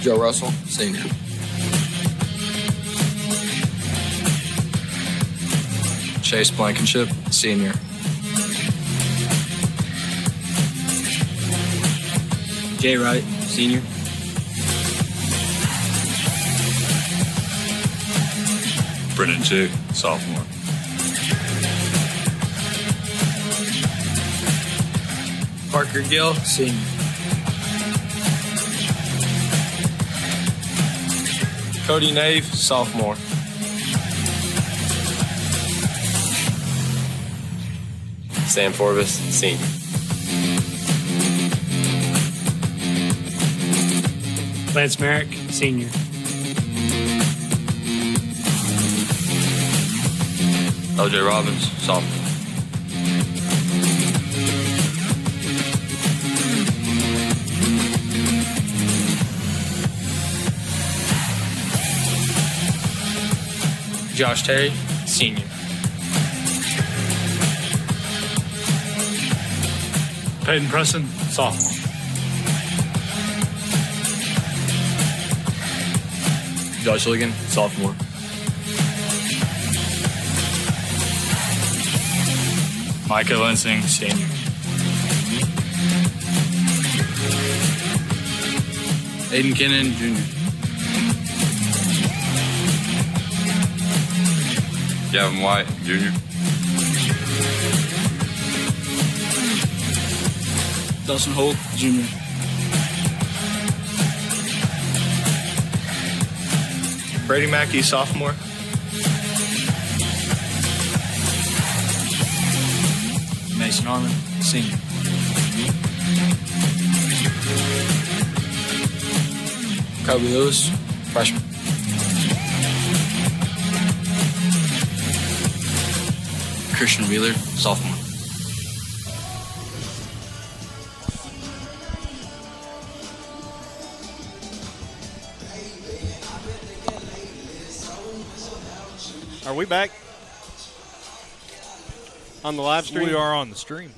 Joe Russell, senior. Chase Blankenship, senior. Jay Wright, senior. Brennan Chick, sophomore. Parker Gill, senior. Cody Nave, sophomore. Sam Forbes, senior. Lance Merrick, senior. OJ Robbins, sophomore. Josh Terry, senior. Peyton Preston, sophomore. Josh Ligon, sophomore. Micah Lansing, senior. Aiden Kennan, junior. Gavin White, junior. Dustin Holt, junior. Brady Mackey, sophomore. Mason Harmon, senior. Kobe Lewis, freshman. Christian Wheeler, sophomore. Are we back on the live stream? We are on the stream.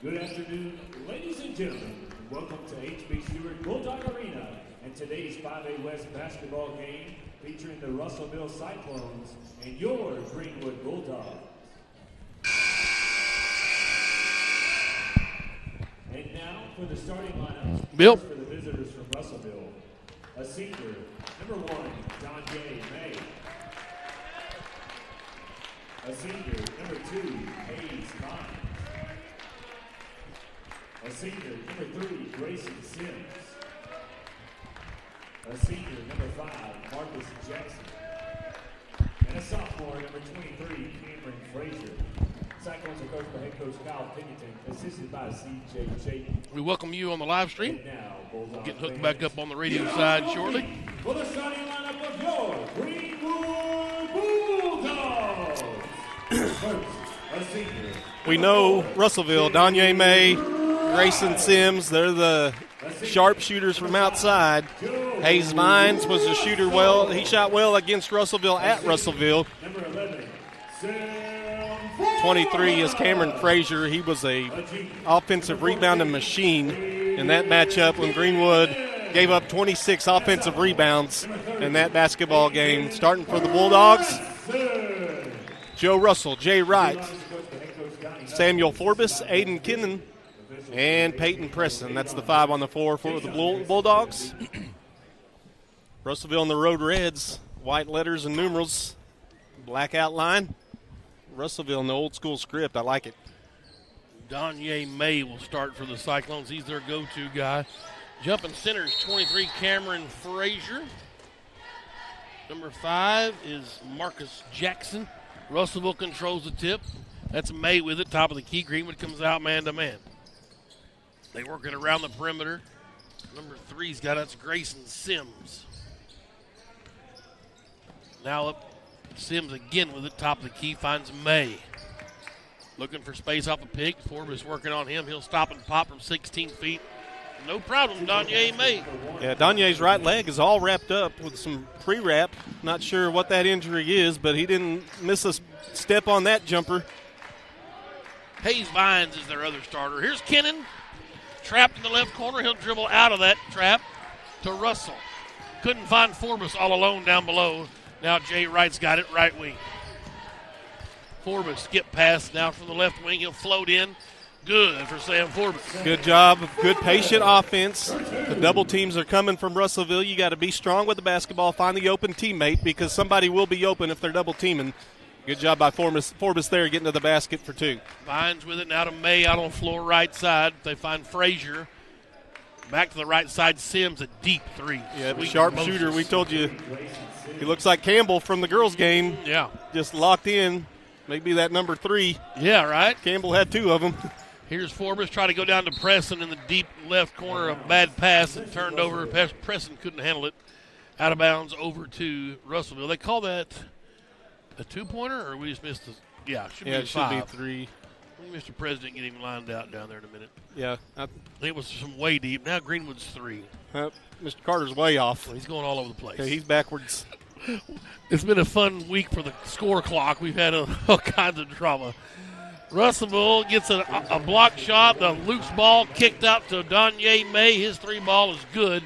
Good afternoon, ladies and gentlemen. Welcome to HB Stewart Bulldog Arena and today's 5A West basketball game featuring the Russellville Cyclones and your Greenwood Bulldogs. And now for the starting lineup. Bill. For the visitors from Russellville. A senior, number 1, Danye May. A senior, number 2, Hayes Mines. A senior, number 3, Grayson Sims. A senior, number 5, Marcus Jackson. And a sophomore, number 23, Cameron Frazier. Cyclones are coached by head coach Kyle Pennington, assisted by C.J. Chayton. We welcome you on the live stream. We'll get hooked back up on the radio side shortly. For the starting lineup of your Greenwood Bulldogs. First, a senior. We know Russellville, Danye May, Grayson Sims, they're the sharpshooters from outside. Hayes Mines was a shooter well. He shot well against Russellville at Russellville. Number 11, 23 is Cameron Frazier. He was a offensive rebounding machine in that matchup when Greenwood gave up 26 offensive rebounds in that basketball game. Starting for the Bulldogs, Joe Russell, Jay Wright, Samuel Forbes, Aiden Kennan, and Peyton Preston. That's the 5 on the floor for the Bulldogs. Russellville in the Road Reds, white letters and numerals, black outline. Russellville in the old school script. I like it. Danye May will start for the Cyclones. He's their go-to guy. Jumping centers, 23, Cameron Frazier. Number 5 is Marcus Jackson. Russellville controls the tip. That's May with it, top of the key. Greenwood comes out man-to-man. They work it around the perimeter. Number 3's got that's Grayson Sims. Now up Sims again with it, top of the key, finds May. Looking for space off a pick. Forbes working on him. He'll stop and pop from 16 feet. No problem, Danye May. Yeah, Danye's right leg is all wrapped up with some pre-wrap. Not sure what that injury is, but he didn't miss a step on that jumper. Hayes Vines is their other starter. Here's Kennan. trapped in the left corner. He'll dribble out of that trap to Russell. Couldn't find Forbes all alone down below. Now Jay Wright's got it right wing. Forbes skip pass now from the left wing. He'll float in. Good for Sam Forbes. Good job. Good patient offense. The double teams are coming from Russellville. You got to be strong with the basketball. Find the open teammate because somebody will be open if they're double teaming. Good job by Forbes there getting to the basket for 2. Vines with it now to May out on the floor right side. They find Frazier. Back to the right side, Sims, a deep 3. Yeah, the sharp shooter. We told you he looks like Campbell from the girls' game. Yeah. Just locked in. Maybe that number 3. Yeah, right. Campbell had 2 of them. Here's Forbes trying to go down to Preston in the deep left corner. A bad pass that turned over. Preston couldn't handle it. Out of bounds over to Russellville. They call that a 2-pointer, or we just missed the – yeah, it should be 5. It should be 3. Mr. President getting him lined out down there in a minute. Yeah. It was some way deep. Now Greenwood's 3. Mr. Carter's way off. Well, he's going all over the place. Yeah, he's backwards. It's been a fun week for the score clock. We've had all kinds of drama. Russellville gets a block shot. The loose ball kicked out to Donye May. His 3 ball is good.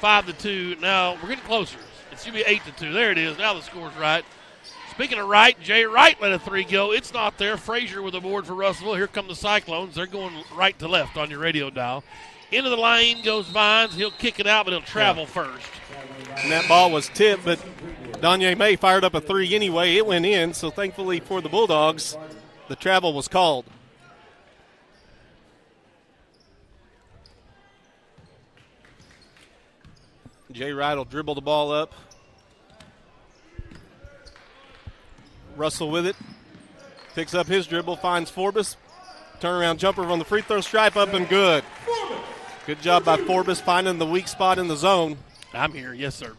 5-2. Now we're getting closer. It should be 8-2. There it is. Now the score's right. Speaking of right, Jay Wright let a 3 go. It's not there. Frazier with the board for Russellville. Here come the Cyclones. They're going right to left on your radio dial. Into the lane goes Vines. He'll kick it out, but he'll travel first. And that ball was tipped, but Donye May fired up a 3 anyway. It went in, so thankfully for the Bulldogs, the travel was called. Jay Wright will dribble the ball up. Russell with it. Picks up his dribble, finds Forbes. Turnaround jumper on the free throw stripe, up and good. Good job by Forbes finding the weak spot in the zone. I'm here. Yes, sir.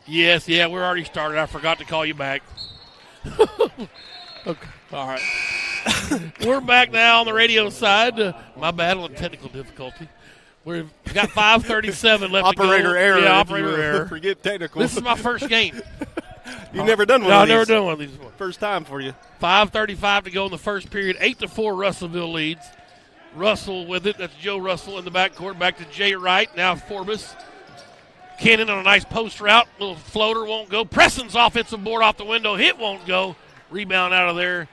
Yes, yeah, we're already started. I forgot to call you back. Okay. All right. We're back now on the radio side. My bad on technical difficulty. We've got 5:37 left operator to go. Error. Yeah, operator error. Forget technical. This is my first game. You've never done one no, of I've these? never done one of these before. First time for you. 5:35 to go in the first period. 8-4 Russellville leads. Russell with it. That's Joe Russell in the backcourt. Back to Jay Wright. Now Forbes. Cannon on a nice post route. Little floater won't go. Preston's offensive board off the window. Hit won't go. Rebound out of there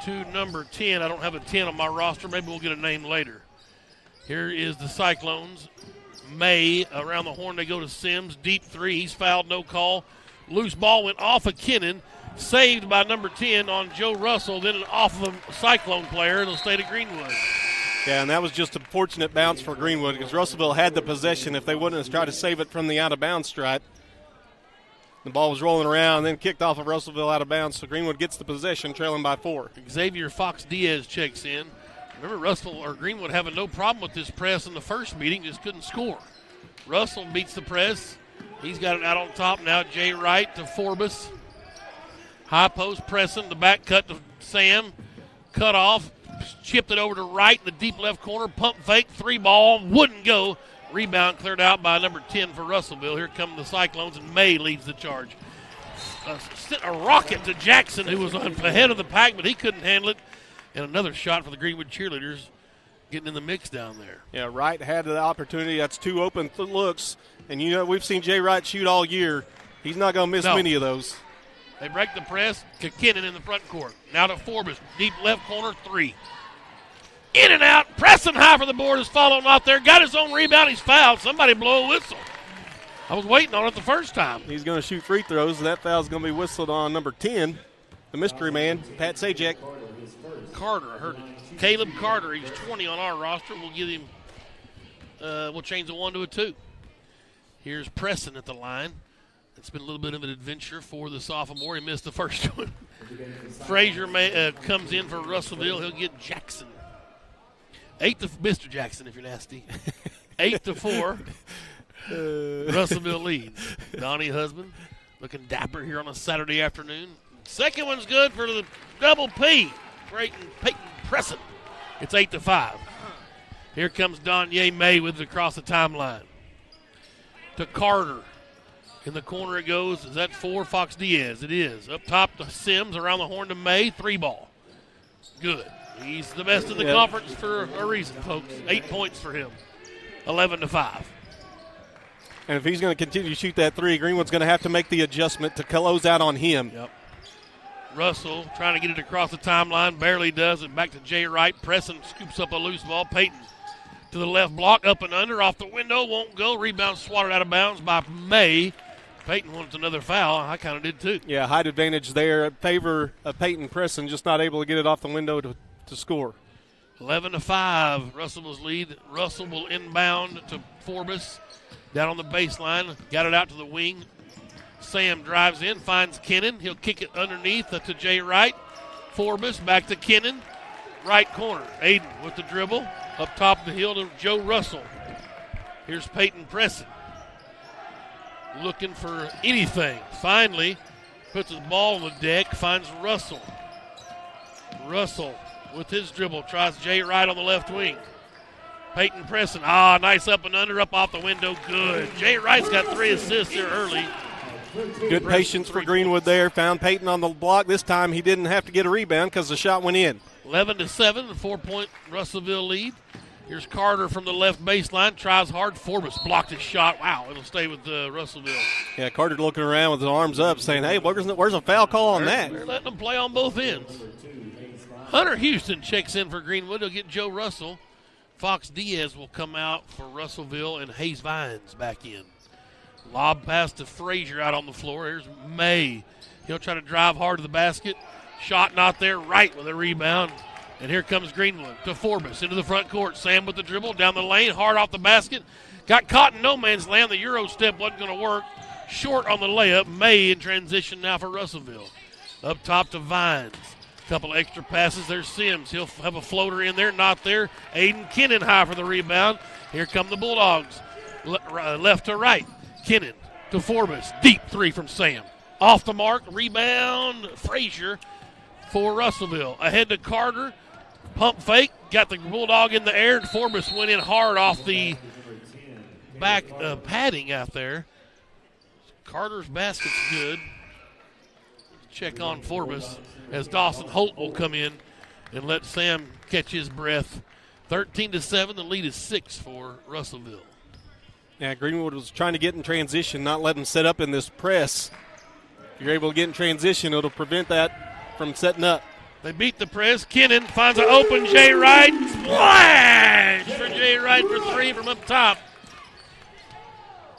to number 10. I don't have a 10 on my roster. Maybe we'll get a name later. Here is the Cyclones. May around the horn. They go to Sims. Deep 3. He's fouled. No call. Loose ball went off of Kennan. Saved by number 10 on Joe Russell. Then off of a Cyclone player. It'll stay to Greenwood. Yeah, and that was just a fortunate bounce for Greenwood because Russellville had the possession. If they wouldn't have tried to save it from the out-of-bounds stripe, the ball was rolling around, then kicked off of Russellville out of bounds, so Greenwood gets the possession, trailing by 4. Xavier Fox-Diaz checks in. Remember, Greenwood having no problem with this press in the first meeting, just couldn't score. Russell beats the press. He's got it out on top now. Jay Wright to Forbes. High post pressing, the back cut to Sam. Cut off, chipped it over to Wright in the deep left corner. Pump fake, 3 ball, wouldn't go. Rebound cleared out by number 10 for Russellville. Here come the Cyclones, and May leads the charge. A rocket to Jackson, who was ahead of the pack, but he couldn't handle it. And another shot for the Greenwood cheerleaders getting in the mix down there. Yeah, Wright had the opportunity. That's 2 open looks. And, we've seen Jay Wright shoot all year. He's not going to miss many of those. They break the press. Kennan in the front court. Now to Forbes. Deep left corner, 3. In and out. Pressing high for the board is following off there. Got his own rebound. He's fouled. Somebody blow a whistle. I was waiting on it the first time. He's going to shoot free throws. That foul's going to be whistled on number 10, the mystery man, Pat Sajak. Carter, I heard it. Caleb Carter. He's 20 on our roster. We'll give him, we'll change the 1 to a 2. Here's Preston at the line. It's been a little bit of an adventure for the sophomore. He missed the first one. Frazier comes in for Russellville. He'll get Jackson. Mr. Jackson, if you're nasty. 8-4. Russellville leads. Donnie Husband looking dapper here on a Saturday afternoon. Second one's good for the double P. Peyton Preston. It's 8-5. Here comes Donye May with it across the timeline. To Carter. In the corner it goes. Is that 4? Fox Diaz. It is. Up top to Sims. Around the horn to May. 3 ball. Good. He's the best in the conference for a reason, folks. 8 points for him, 11-5. And if he's going to continue to shoot that three, Greenwood's going to have to make the adjustment to close out on him. Yep. Russell trying to get it across the timeline, barely does it. Back to Jay Wright. Preston scoops up a loose ball. Peyton to the left block, up and under, off the window, won't go. Rebound swatted out of bounds by May. Peyton wants another foul. I kind of did too. Yeah, height advantage there in favor of Peyton Preston, just not able to get it off the window to score. 11-5, Russellville's lead. Russell will inbound to Forbes. Down on the baseline, got it out to the wing. Sam drives in, finds Kennan. He'll kick it underneath to Jay Wright. Forbes back to Kennan. Right corner, Aiden with the dribble. Up top of the hill to Joe Russell. Here's Peyton Preston. Looking for anything. Finally, puts his ball on the deck, finds Russell. Russell with his dribble tries Jay Wright on the left wing. Peyton Preston, nice up and under, up off the window, good. Jay Wright's got 3 assists here early. Good patience for Greenwood there. Found Peyton on the block. This time he didn't have to get a rebound because the shot went in. 11-7, a 4-point Russellville lead. Here's Carter from the left baseline, tries hard. Forbes blocked his shot. Wow, it'll stay with Russellville. Yeah, Carter looking around with his arms up saying, hey, where's a foul call on that? They're letting them play on both ends. Hunter Houston checks in for Greenwood. He'll get Joe Russell. Fox Diaz will come out for Russellville, and Hayes Vines back in. Lob pass to Frazier out on the floor. Here's May. He'll try to drive hard to the basket. Shot not there. Right with a rebound. And here comes Greenwood to Forbes into the front court. Sam with the dribble down the lane. Hard off the basket. Got caught in no man's land. The Euro step wasn't going to work. Short on the layup. May in transition now for Russellville. Up top to Vines. Couple extra passes. There's Sims. He'll have a floater in there. Not there. Aiden Kennan high for the rebound. Here come the Bulldogs. Left to right. Kennan to Forbes. Deep three from Sam. Off the mark. Rebound. Frazier for Russellville. Ahead to Carter. Pump fake. Got the Bulldog in the air. And Forbes went in hard off the back padding out there. Carter's basket's good. Check on Forbes as Dawson Holt will come in and let Sam catch his breath. 13-7, the lead is 6 for Russellville. Yeah, Greenwood was trying to get in transition, not let him set up in this press. If you're able to get in transition, it'll prevent that from setting up. They beat the press. Kennan finds an open Jay Wright. Splash for Jay Wright for 3 from up top.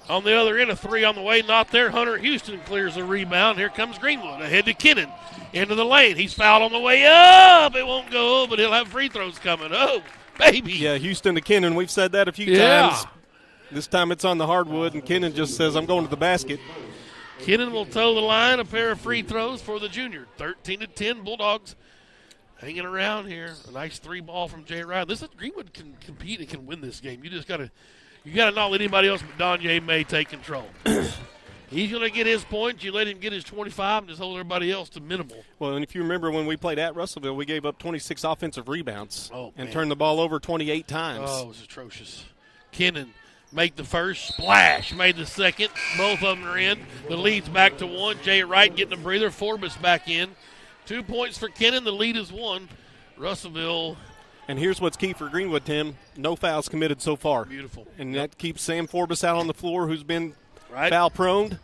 On the other end, a 3 on the way, not there. Hunter Houston clears the rebound. Here comes Greenwood ahead to Kennan. Into the lane. He's fouled on the way up. It won't go, but he'll have free throws coming. Oh, baby. Yeah, Houston to Kennan. We've said that a few times. This time it's on the hardwood, and Kennan just says, I'm going to the basket. Kennan will toe the line. A pair of free throws for the junior. 13-10, Bulldogs hanging around here. A nice 3-ball from Jay Wright. Listen, Greenwood can compete and can win this game. You just got to not let anybody else but Donye May take control. He's going to get his points. You let him get his 25 and just hold everybody else to minimal. Well, and if you remember when we played at Russellville, we gave up 26 offensive rebounds and turned the ball over 28 times. Oh, it was atrocious. Kennan made the first, splash, made the second. Both of them are in. The lead's back to 1. Jay Wright getting a breather. Forbes back in. 2 points for Kennan. The lead is 1. Russellville. And here's what's key for Greenwood, Tim. No fouls committed so far. Beautiful. And that keeps Sam Forbes out on the floor, who's been foul-prone.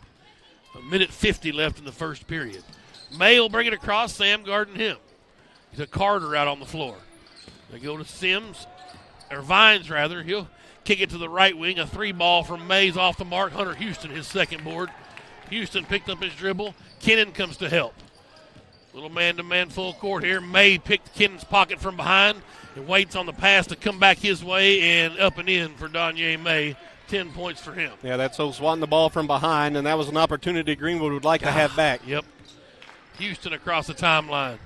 1:50 left in the first period. May will bring it across. Sam guarding him. He's a Carter out on the floor. They go to Sims, or Vines, rather. He'll kick it to the right wing. A 3-ball from Mays off the mark. Hunter Houston, his second board. Houston picked up his dribble. Kennan comes to help. Little man-to-man full court here. May picked Kennan's pocket from behind and waits on the pass to come back his way, and up and in for Donye May. 10 points for him. Yeah, that's so swatting the ball from behind, and that was an opportunity Greenwood would like to have back. Yep. Houston across the timeline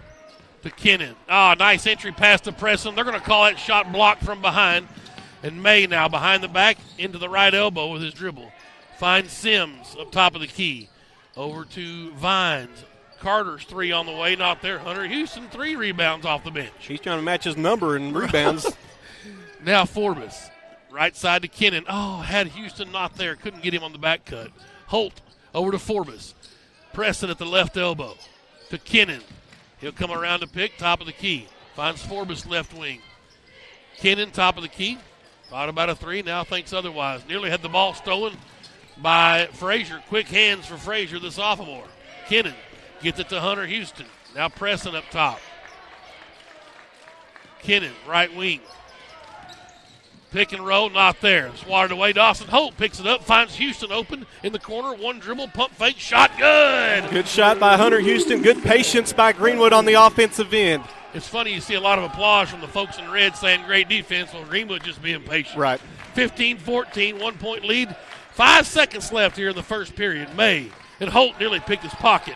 to Kennan. Nice entry pass to Preston. They're going to call that shot blocked from behind. And May now behind the back into the right elbow with his dribble. Finds Sims up top of the key. Over to Vines. Carter's 3 on the way, not there. Hunter Houston, 3 rebounds off the bench. He's trying to match his number in rebounds. Now Forbes. Right side to Kennan. Had Houston not there. Couldn't get him on the back cut. Holt over to Forbes. Preston at the left elbow to Kennan. He'll come around to pick. Top of the key. Finds Forbes left wing. Kennan, top of the key. Thought about a three, now thinks otherwise. Nearly had the ball stolen by Frazier. Quick hands for Frazier, the sophomore. Kennan gets it to Hunter Houston. Now pressing up top. Kennan, right wing. Pick and roll, not there. Swatted away. Dawson Holt picks it up, finds Houston open in the corner. One dribble, pump fake, shot, good. Good shot by Hunter Houston. Good patience by Greenwood on the offensive end. It's funny, you see a lot of applause from the folks in red saying great defense, while Greenwood just being patient. Right. 15-14, 1 point lead. 5 seconds left here in the first period. May and Holt nearly picked his pocket.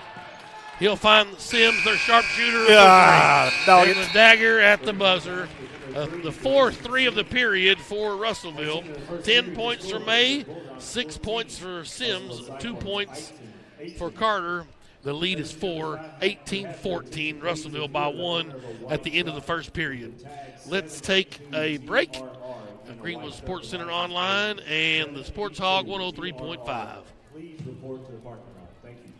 He'll find Sims, their sharpshooter. And the dagger at the buzzer. The fourth three of the period for Russellville. 10 points for May, 6 points for Sims, 2 points for Carter. The lead is 18-14. Russellville by 1 at the end of the first period. Let's take a break. Greenwood Sports Center online and the Sports Hog 103.5. Please report to the parking lot. Thank you.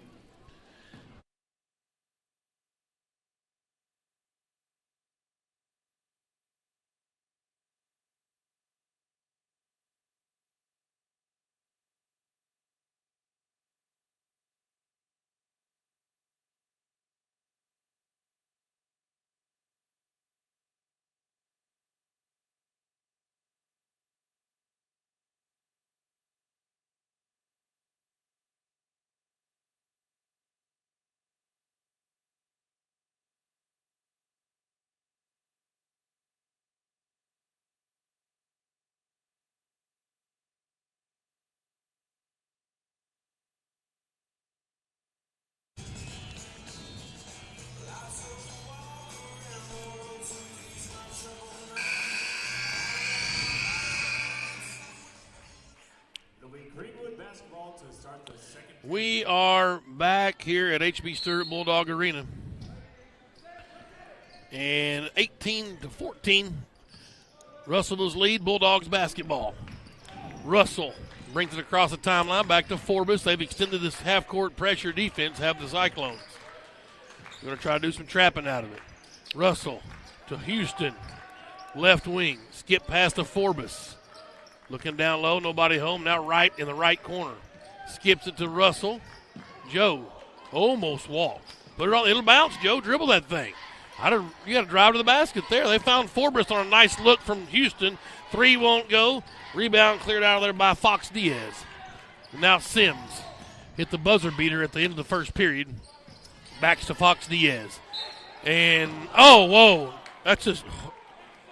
We are back here at HB Stewart Bulldog Arena. And 18-14, Russellville's lead, Bulldogs basketball. Russell brings it across the timeline, back to Forbes. They've extended this half-court pressure defense, have the Cyclones. They're going to try to do some trapping out of it. Russell to Houston, left wing, skip past to Forbes. Looking down low, nobody home, now right in the right corner. Skips it to Russell. Joe almost walked. Put it on. It'll bounce, Joe. Dribble that thing. You got to drive to the basket there. They found Forbes on a nice look from Houston. Three won't go. Rebound cleared out of there by Fox Diaz. And now Sims hit the buzzer beater at the end of the first period. Backs to Fox Diaz. And, whoa. That's just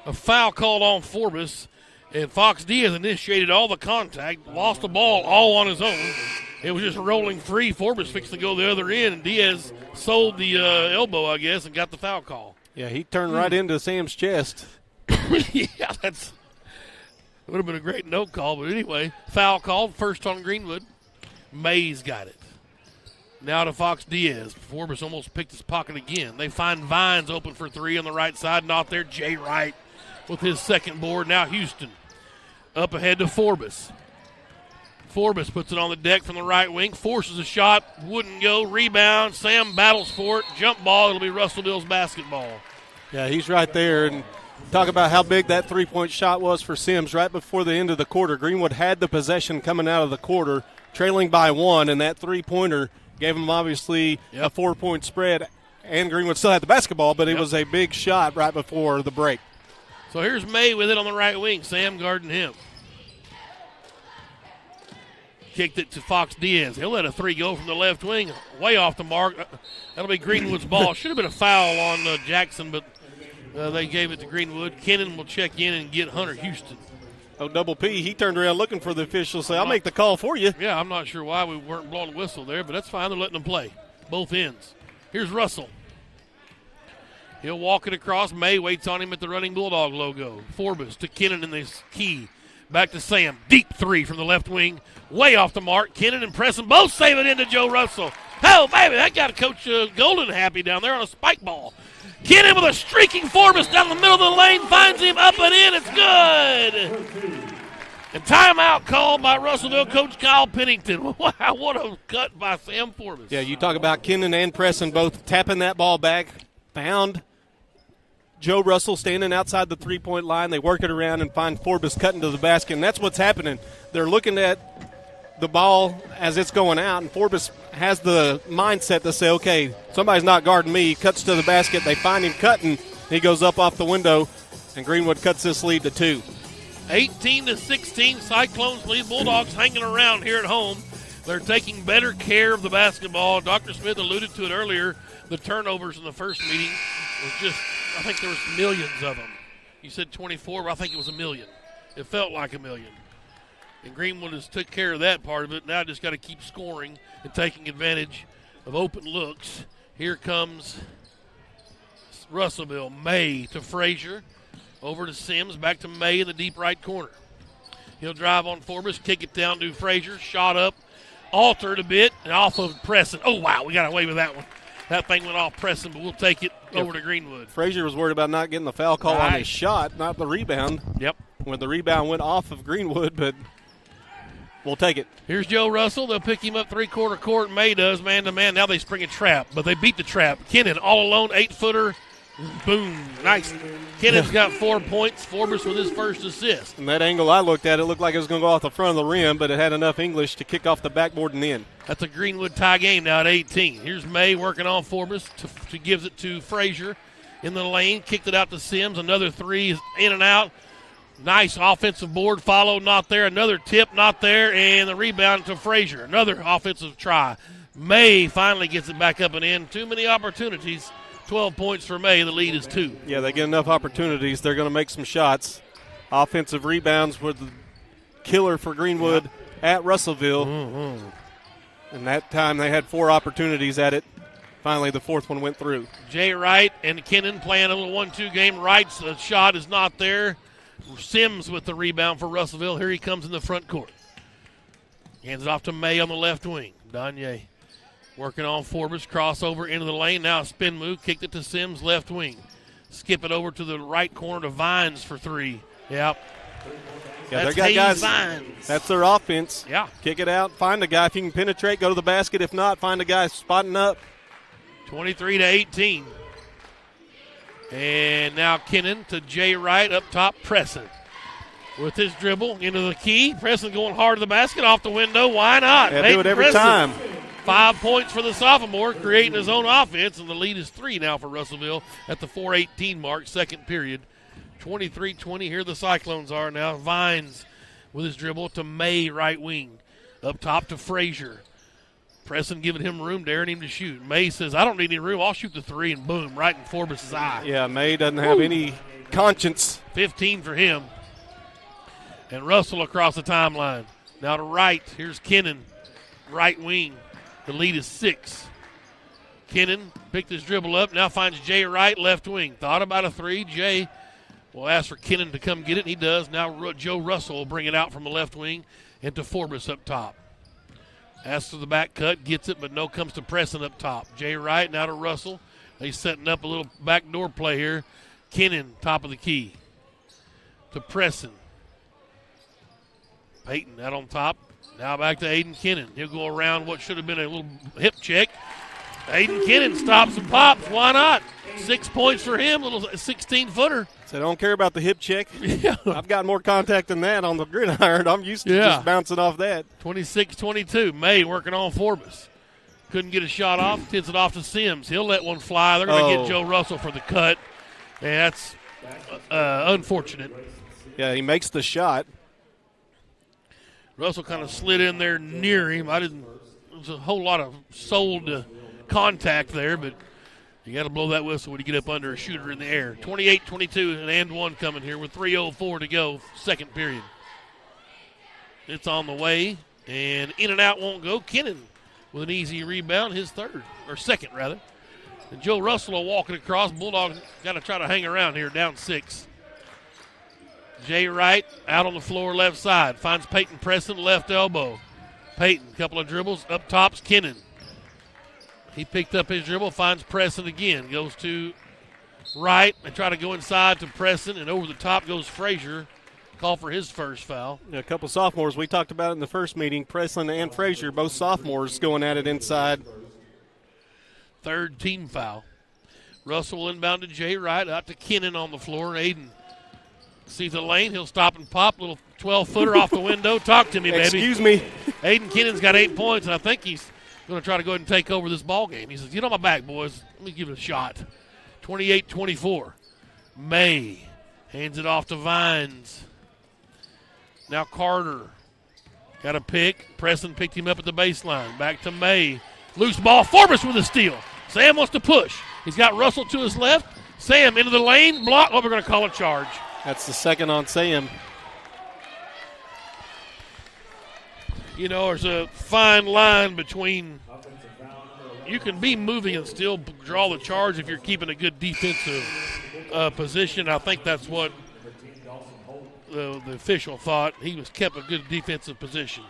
a foul called on Forbes. And Fox Diaz initiated all the contact, lost the ball all on his own. It was just rolling free. Forbes fixed to go the other end, and Diaz sold the elbow, I guess, and got the foul call. Yeah, he turned right into Sam's chest. Yeah, that would have been a great no call. But anyway, foul called, first on Greenwood. Mays got it. Now to Fox Diaz. Forbes almost picked his pocket again. They find Vines open for three on the right side. Not there. Jay Wright with his second board. Now Houston. Up ahead to Forbes. Forbes puts it on the deck from the right wing. Forces a shot. Wouldn't go. Rebound. Sam battles for it. Jump ball. It'll be Russellville's basketball. Yeah, he's right there. And talk about how big that three-point shot was for Sims right before the end of the quarter. Greenwood had the possession coming out of the quarter, trailing by 1, and that three-pointer gave them obviously a 4-point spread. And Greenwood still had the basketball, but it was a big shot right before the break. So here's May with it on the right wing. Sam guarding him. Kicked it to Fox Diaz. He'll let a three go from the left wing, way off the mark. That'll be Greenwood's ball. Should have been a foul on Jackson, but they gave it to Greenwood. Kennan will check in and get Hunter Houston. Oh, Double P, he turned around looking for the official, say, I'll make the call for you. Yeah, I'm not sure why we weren't blowing a whistle there, but that's fine. They're letting them play. Both ends. Here's Russell. He'll walk it across. May waits on him at the Running Bulldog logo. Forbes to Kennan in this key. Back to Sam. Deep three from the left wing. Way off the mark. Kennan and Preston both save it into Joe Russell. Oh, baby, that got Coach Golden happy down there on a spike ball. Kennan with a streaking Forbes down the middle of the lane. Finds him up and in. It's good. And timeout called by Russellville coach Kyle Pennington. Wow, what a cut by Sam Forbes. Yeah, you talk about Kennan and Preston both tapping that ball back. Found Joe Russell standing outside the three-point line. They work it around and find Forbes cutting to the basket, and that's what's happening. They're looking at the ball as it's going out, and Forbes has the mindset to say, okay, somebody's not guarding me. He cuts to the basket. They find him cutting. He goes up off the window, and Greenwood cuts this lead to 2. 18-16, Cyclones lead. Bulldogs hanging around here at home. They're taking better care of the basketball. Dr. Smith alluded to it earlier. The turnovers in the first meeting was just, I think there was millions of them. You said 24, but I think it was a million. It felt like a million. And Greenwood has took care of that part of it. Now just got to keep scoring and taking advantage of open looks. Here comes Russellville. May to Frazier. Over to Sims. Back to May in the deep right corner. He'll drive on Forbes, kick it down to Frazier. Shot up, altered a bit, and off of Preston. Oh, wow, we got away with that one. That thing went off Preston, but we'll take it over to Greenwood. Frazier was worried about not getting the foul call on his shot, not the rebound. Yep. When the rebound went off of Greenwood, but we'll take it. Here's Joe Russell. They'll pick him up three-quarter court. May does, man-to-man. Now they spring a trap, but they beat the trap. Kennan all alone, 8-footer. Boom. Nice. Kennan's got 4 points. Forbes with his first assist. And that angle I looked at, it looked like it was going to go off the front of the rim, but it had enough English to kick off the backboard and in. That's a Greenwood tie game now at 18. Here's May working on Forbes. To gives it to Frazier in the lane. Kicked it out to Sims. Another three is in and out. Nice offensive board follow, not there. Another tip, not there. And the rebound to Frazier. Another offensive try. May finally gets it back up and in. Too many opportunities. 12 points for May. The lead is 2. Yeah, they get enough opportunities. They're going to make some shots. Offensive rebounds were the killer for Greenwood at Russellville. Mm-hmm. And that time they had 4 opportunities at it. Finally, the 4th one went through. Jay Wright and Kennan playing a little 1-2 game. Wright's shot is not there. Sims with the rebound for Russellville. Here he comes in the front court. Hands it off to May on the left wing. Danye working on Forbes. Crossover into the lane. Now a spin move. Kicked it to Sims, left wing. Skip it over to the right corner to Vines for 3. Yep. Yeah, that's they got guys. Vines. That's their offense. Yeah. Kick it out. Find a guy. If you can penetrate, go to the basket. If not, find a guy spotting up. 23-18. And now Kennan to Jay Wright up top. Preston with his dribble into the key. Preston going hard to the basket, off the window. Why not? Yeah, do it every time. 5 points for the sophomore, creating his own offense, and the lead is 3 now for Russellville at the 4:18 mark, second period. 23-20, here the Cyclones are now. Vines with his dribble to May, right wing. Up top to Frazier. Preston giving him room, daring him to shoot. May says, I don't need any room, I'll shoot the 3, and boom, right in Forbes' eye. Yeah, May doesn't have any conscience. 15 for him. And Russell across the timeline. Now to Wright, here's Kennan, right wing. The lead is 6. Kennan picked his dribble up, now finds Jay Wright, left wing. Thought about a 3. Jay will ask for Kennan to come get it, and he does. Now Joe Russell will bring it out from the left wing into Forbes up top. Asks for the back cut, gets it, but no comes to Preston up top. Jay Wright now to Russell. They setting up a little backdoor play here. Kennan, top of the key. To Preston. Peyton out on top. Now back to Aiden Kennan. He'll go around what should have been a little hip check. Aiden Kennan stops and pops. Why not? 6 points for him, little 16-footer. So I don't care about the hip check. Yeah. I've got more contact than that on the gridiron. I'm used to just bouncing off that. 26-22. May working on Forbes. Couldn't get a shot off. Gets it off to Sims. He'll let one fly. They're going to get Joe Russell for the cut. And that's unfortunate. Yeah, he makes the shot. Russell kind of slid in there near him. There was a whole lot of sold contact there, but you got to blow that whistle when you get up under a shooter in the air. 28-22, and one coming here with 3:04 to go, second period. It's on the way, and in and out won't go. Kennan with an easy rebound, his second. And Joe Russell will walk it across. Bulldogs got to try to hang around here, down 6. Jay Wright out on the floor left side. Finds Peyton Preston, left elbow. Peyton, couple of dribbles. Up top's Kennan. He picked up his dribble, finds Preston again. Goes to Wright. They try to go inside to Preston, and over the top goes Frazier. Call for his first foul. Yeah, a couple sophomores. We talked about it in the first meeting. Preston and Frazier, both sophomores, going at it inside. Third team foul. Russell will inbound to Jay Wright, out to Kennan on the floor. Aiden sees a lane. He'll stop and pop. Little 12-footer off the window. Talk to me, baby. Excuse me. Aiden Kennan's got 8 points, and I think he's going to try to go ahead and take over this ball game. He says, get on my back, boys. Let me give it a shot. 28-24. May hands it off to Vines. Now Carter. Got a pick. Preston picked him up at the baseline. Back to May. Loose ball. Forbes with a steal. Sam wants to push. He's got Russell to his left. Sam into the lane. Block. Oh, we're going to call a charge. That's the second on Sam. You know, there's a fine line between you can be moving and still draw the charge if you're keeping a good defensive position. I think that's what the official thought. He was kept a good defensive position.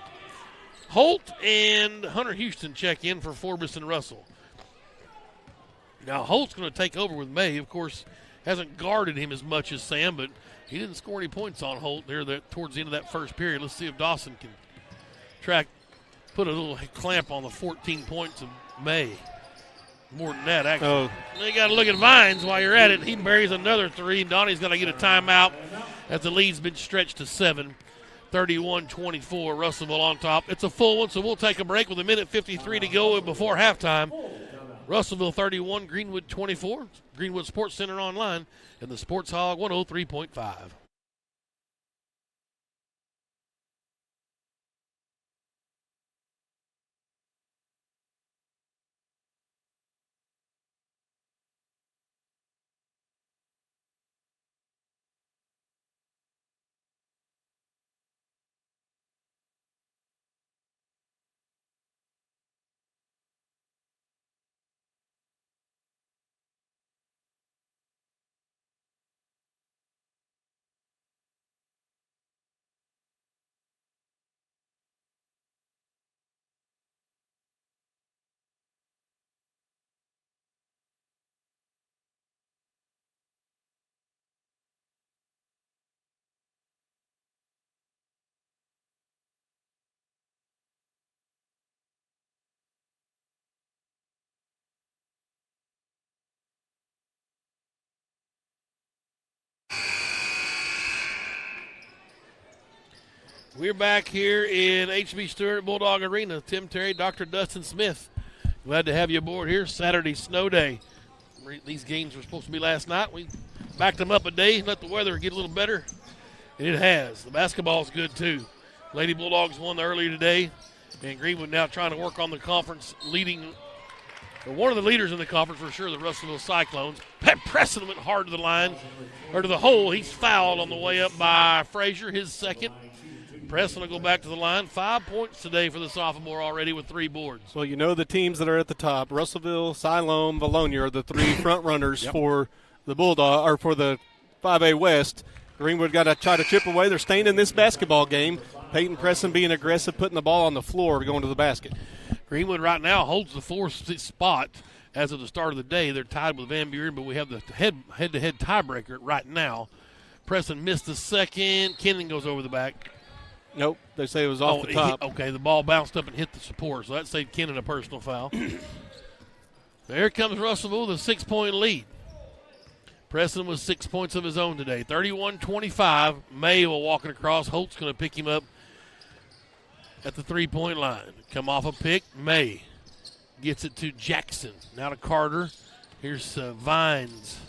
Holt and Hunter Houston check in for Forbes and Russell. Now, Holt's going to take over with May. Of course, hasn't guarded him as much as Sam, but he didn't score any points on Holt there towards the end of that first period. Let's see if Dawson can put a little clamp on the 14 points of May. More than that, actually. Oh. Now you got to look at Vines while you're at it. He buries another three, and Donnie's going to get a timeout as the lead's been stretched to 7. 31-24, Russellville on top. It's a full one, so we'll take a break with 1:53 to go before halftime. Russellville 31, Greenwood 24. Greenwood Sports Center online and the Sports Hog 103.5. We're back here in H.B. Stewart Bulldog Arena. Tim Terry, Dr. Dustin Smith. Glad to have you aboard here. Saturday snow day. These games were supposed to be last night. We backed them up a day, let the weather get a little better, and it has. The basketball's good too. Lady Bulldogs won earlier today, and Greenwood now trying to work on the conference one of the leaders in the conference for sure, the Russellville Cyclones. Pat Preston went hard to the line, or to the hole. He's fouled on the way up by Frazier, his second. Preston will go back to the line. 5 points today for the sophomore already with 3 boards. Well, you know the teams that are at the top, Russellville, Siloam, Valonia are the 3 front runners for the Bulldog or for the 5A West. Greenwood got to try to chip away. They're staying in this basketball game. Peyton Preston being aggressive, putting the ball on the floor, going to the basket. Greenwood right now holds the 4th spot as of the start of the day. They're tied with Van Buren, but we have the head-to-head tiebreaker right now. Preston missed the second. Kennan goes over the back. Nope, they say it was off the top. Okay, the ball bounced up and hit the support, so that saved Kennan a personal foul. There comes Russellville with a 6-point lead. Preston with 6 points of his own today. 31-25. May will walk it across. Holt's going to pick him up at the 3-point line. Come off a pick. May gets it to Jackson. Now to Carter. Here's Vines.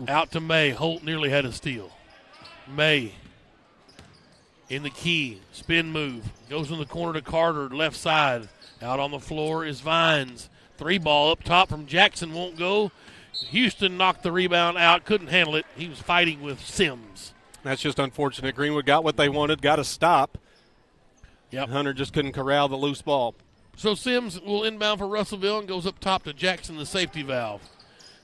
Out to May. Holt nearly had a steal. May in the key. Spin move. Goes in the corner to Carter. Left side. Out on the floor is Vines. 3-ball up top from Jackson. Won't go. Houston knocked the rebound out. Couldn't handle it. He was fighting with Sims. That's just unfortunate. Greenwood got what they wanted. Got a stop. Yep. Hunter just couldn't corral the loose ball. So Sims will inbound for Russellville and goes up top to Jackson, the safety valve.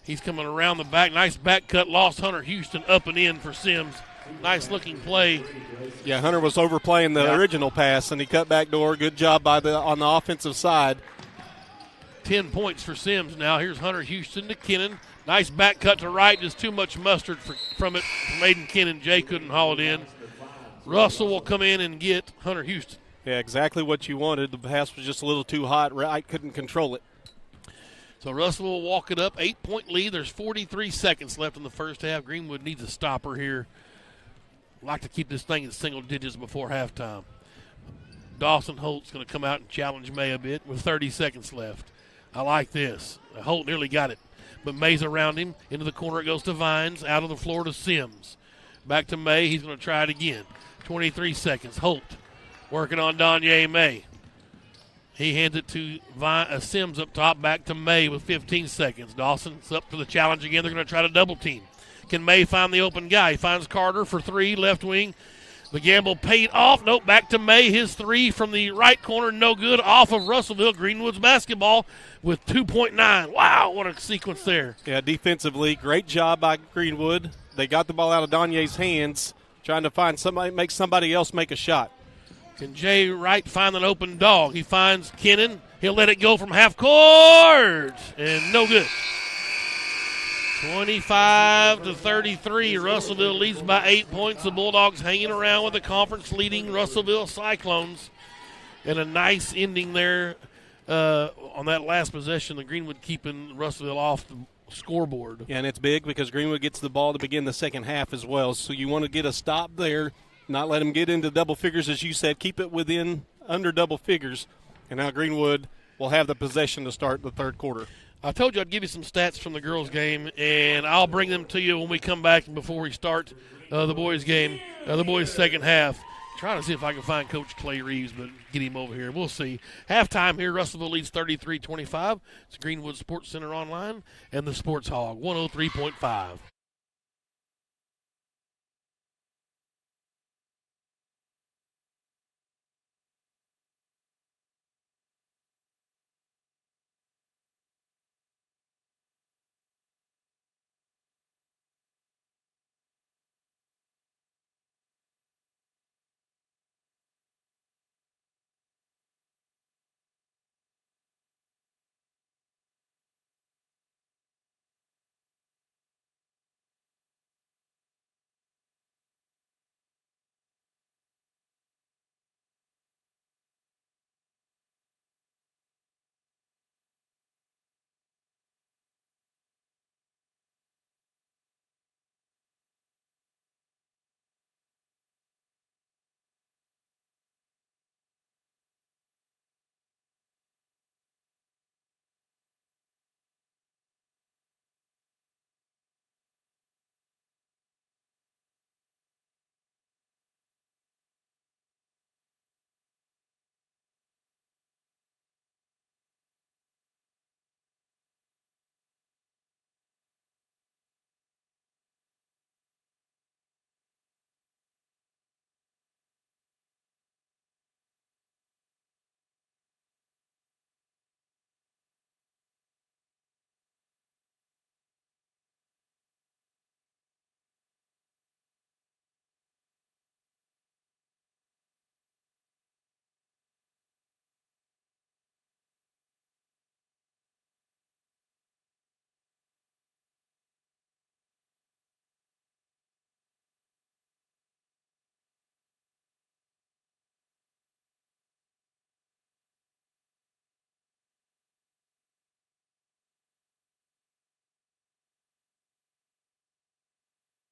He's coming around the back. Nice back cut. Lost Hunter Houston up and in for Sims. Nice looking play. Yeah, Hunter was overplaying the original pass, and he cut back door. Good job on the offensive side. 10 points for Sims now. Here's Hunter Houston to Kennan. Nice back cut to right. Just too much mustard from Aiden Kennan. Jay couldn't haul it in. Russell will come in and get Hunter Houston. Yeah, exactly what you wanted. The pass was just a little too hot. Right, couldn't control it. So Russellville will walk it up, 8-point lead. There's 43 seconds left in the first half. Greenwood needs a stopper here. Like to keep this thing in single digits before halftime. Dawson Holt's going to come out and challenge May a bit with 30 seconds left. I like this. Holt nearly got it, but May's around him. Into the corner it goes to Vines. Out of the floor to Sims. Back to May. He's going to try it again. 23 seconds. Holt working on Donye May. He hands it to Sims up top. Back to May with 15 seconds. Dawson's up for the challenge again. They're going to try to double team. Can May find the open guy? He finds Carter for three, left wing. The gamble paid off. Nope, back to May. His three from the right corner, no good. Off of Russellville. Greenwood's basketball with 2.9. Wow, what a sequence there. Yeah, defensively, great job by Greenwood. They got the ball out of Donye's hands, trying to find somebody, make somebody else make a shot. Can Jay Wright find an open dog? He finds Kennan. He'll let it go from half court. And no good. 25-33. Russellville leads by 8 points. The Bulldogs hanging around with the conference-leading Russellville Cyclones. And a nice ending there on that last possession. The Greenwood keeping Russellville off the scoreboard. Yeah, and it's big because Greenwood gets the ball to begin the second half as well. So you want to get a stop there, not let them get into double figures, as you said. Keep it under double figures. And now Greenwood will have the possession to start the third quarter. I told you I'd give you some stats from the girls' game, and I'll bring them to you when we come back before we start the boys' game, the boys' second half. Trying to see if I can find Coach Clay Reeves, but get him over here. We'll see. Halftime here, Russellville leads 33-25. It's Greenwood Sports Center Online and the Sports Hog, 103.5.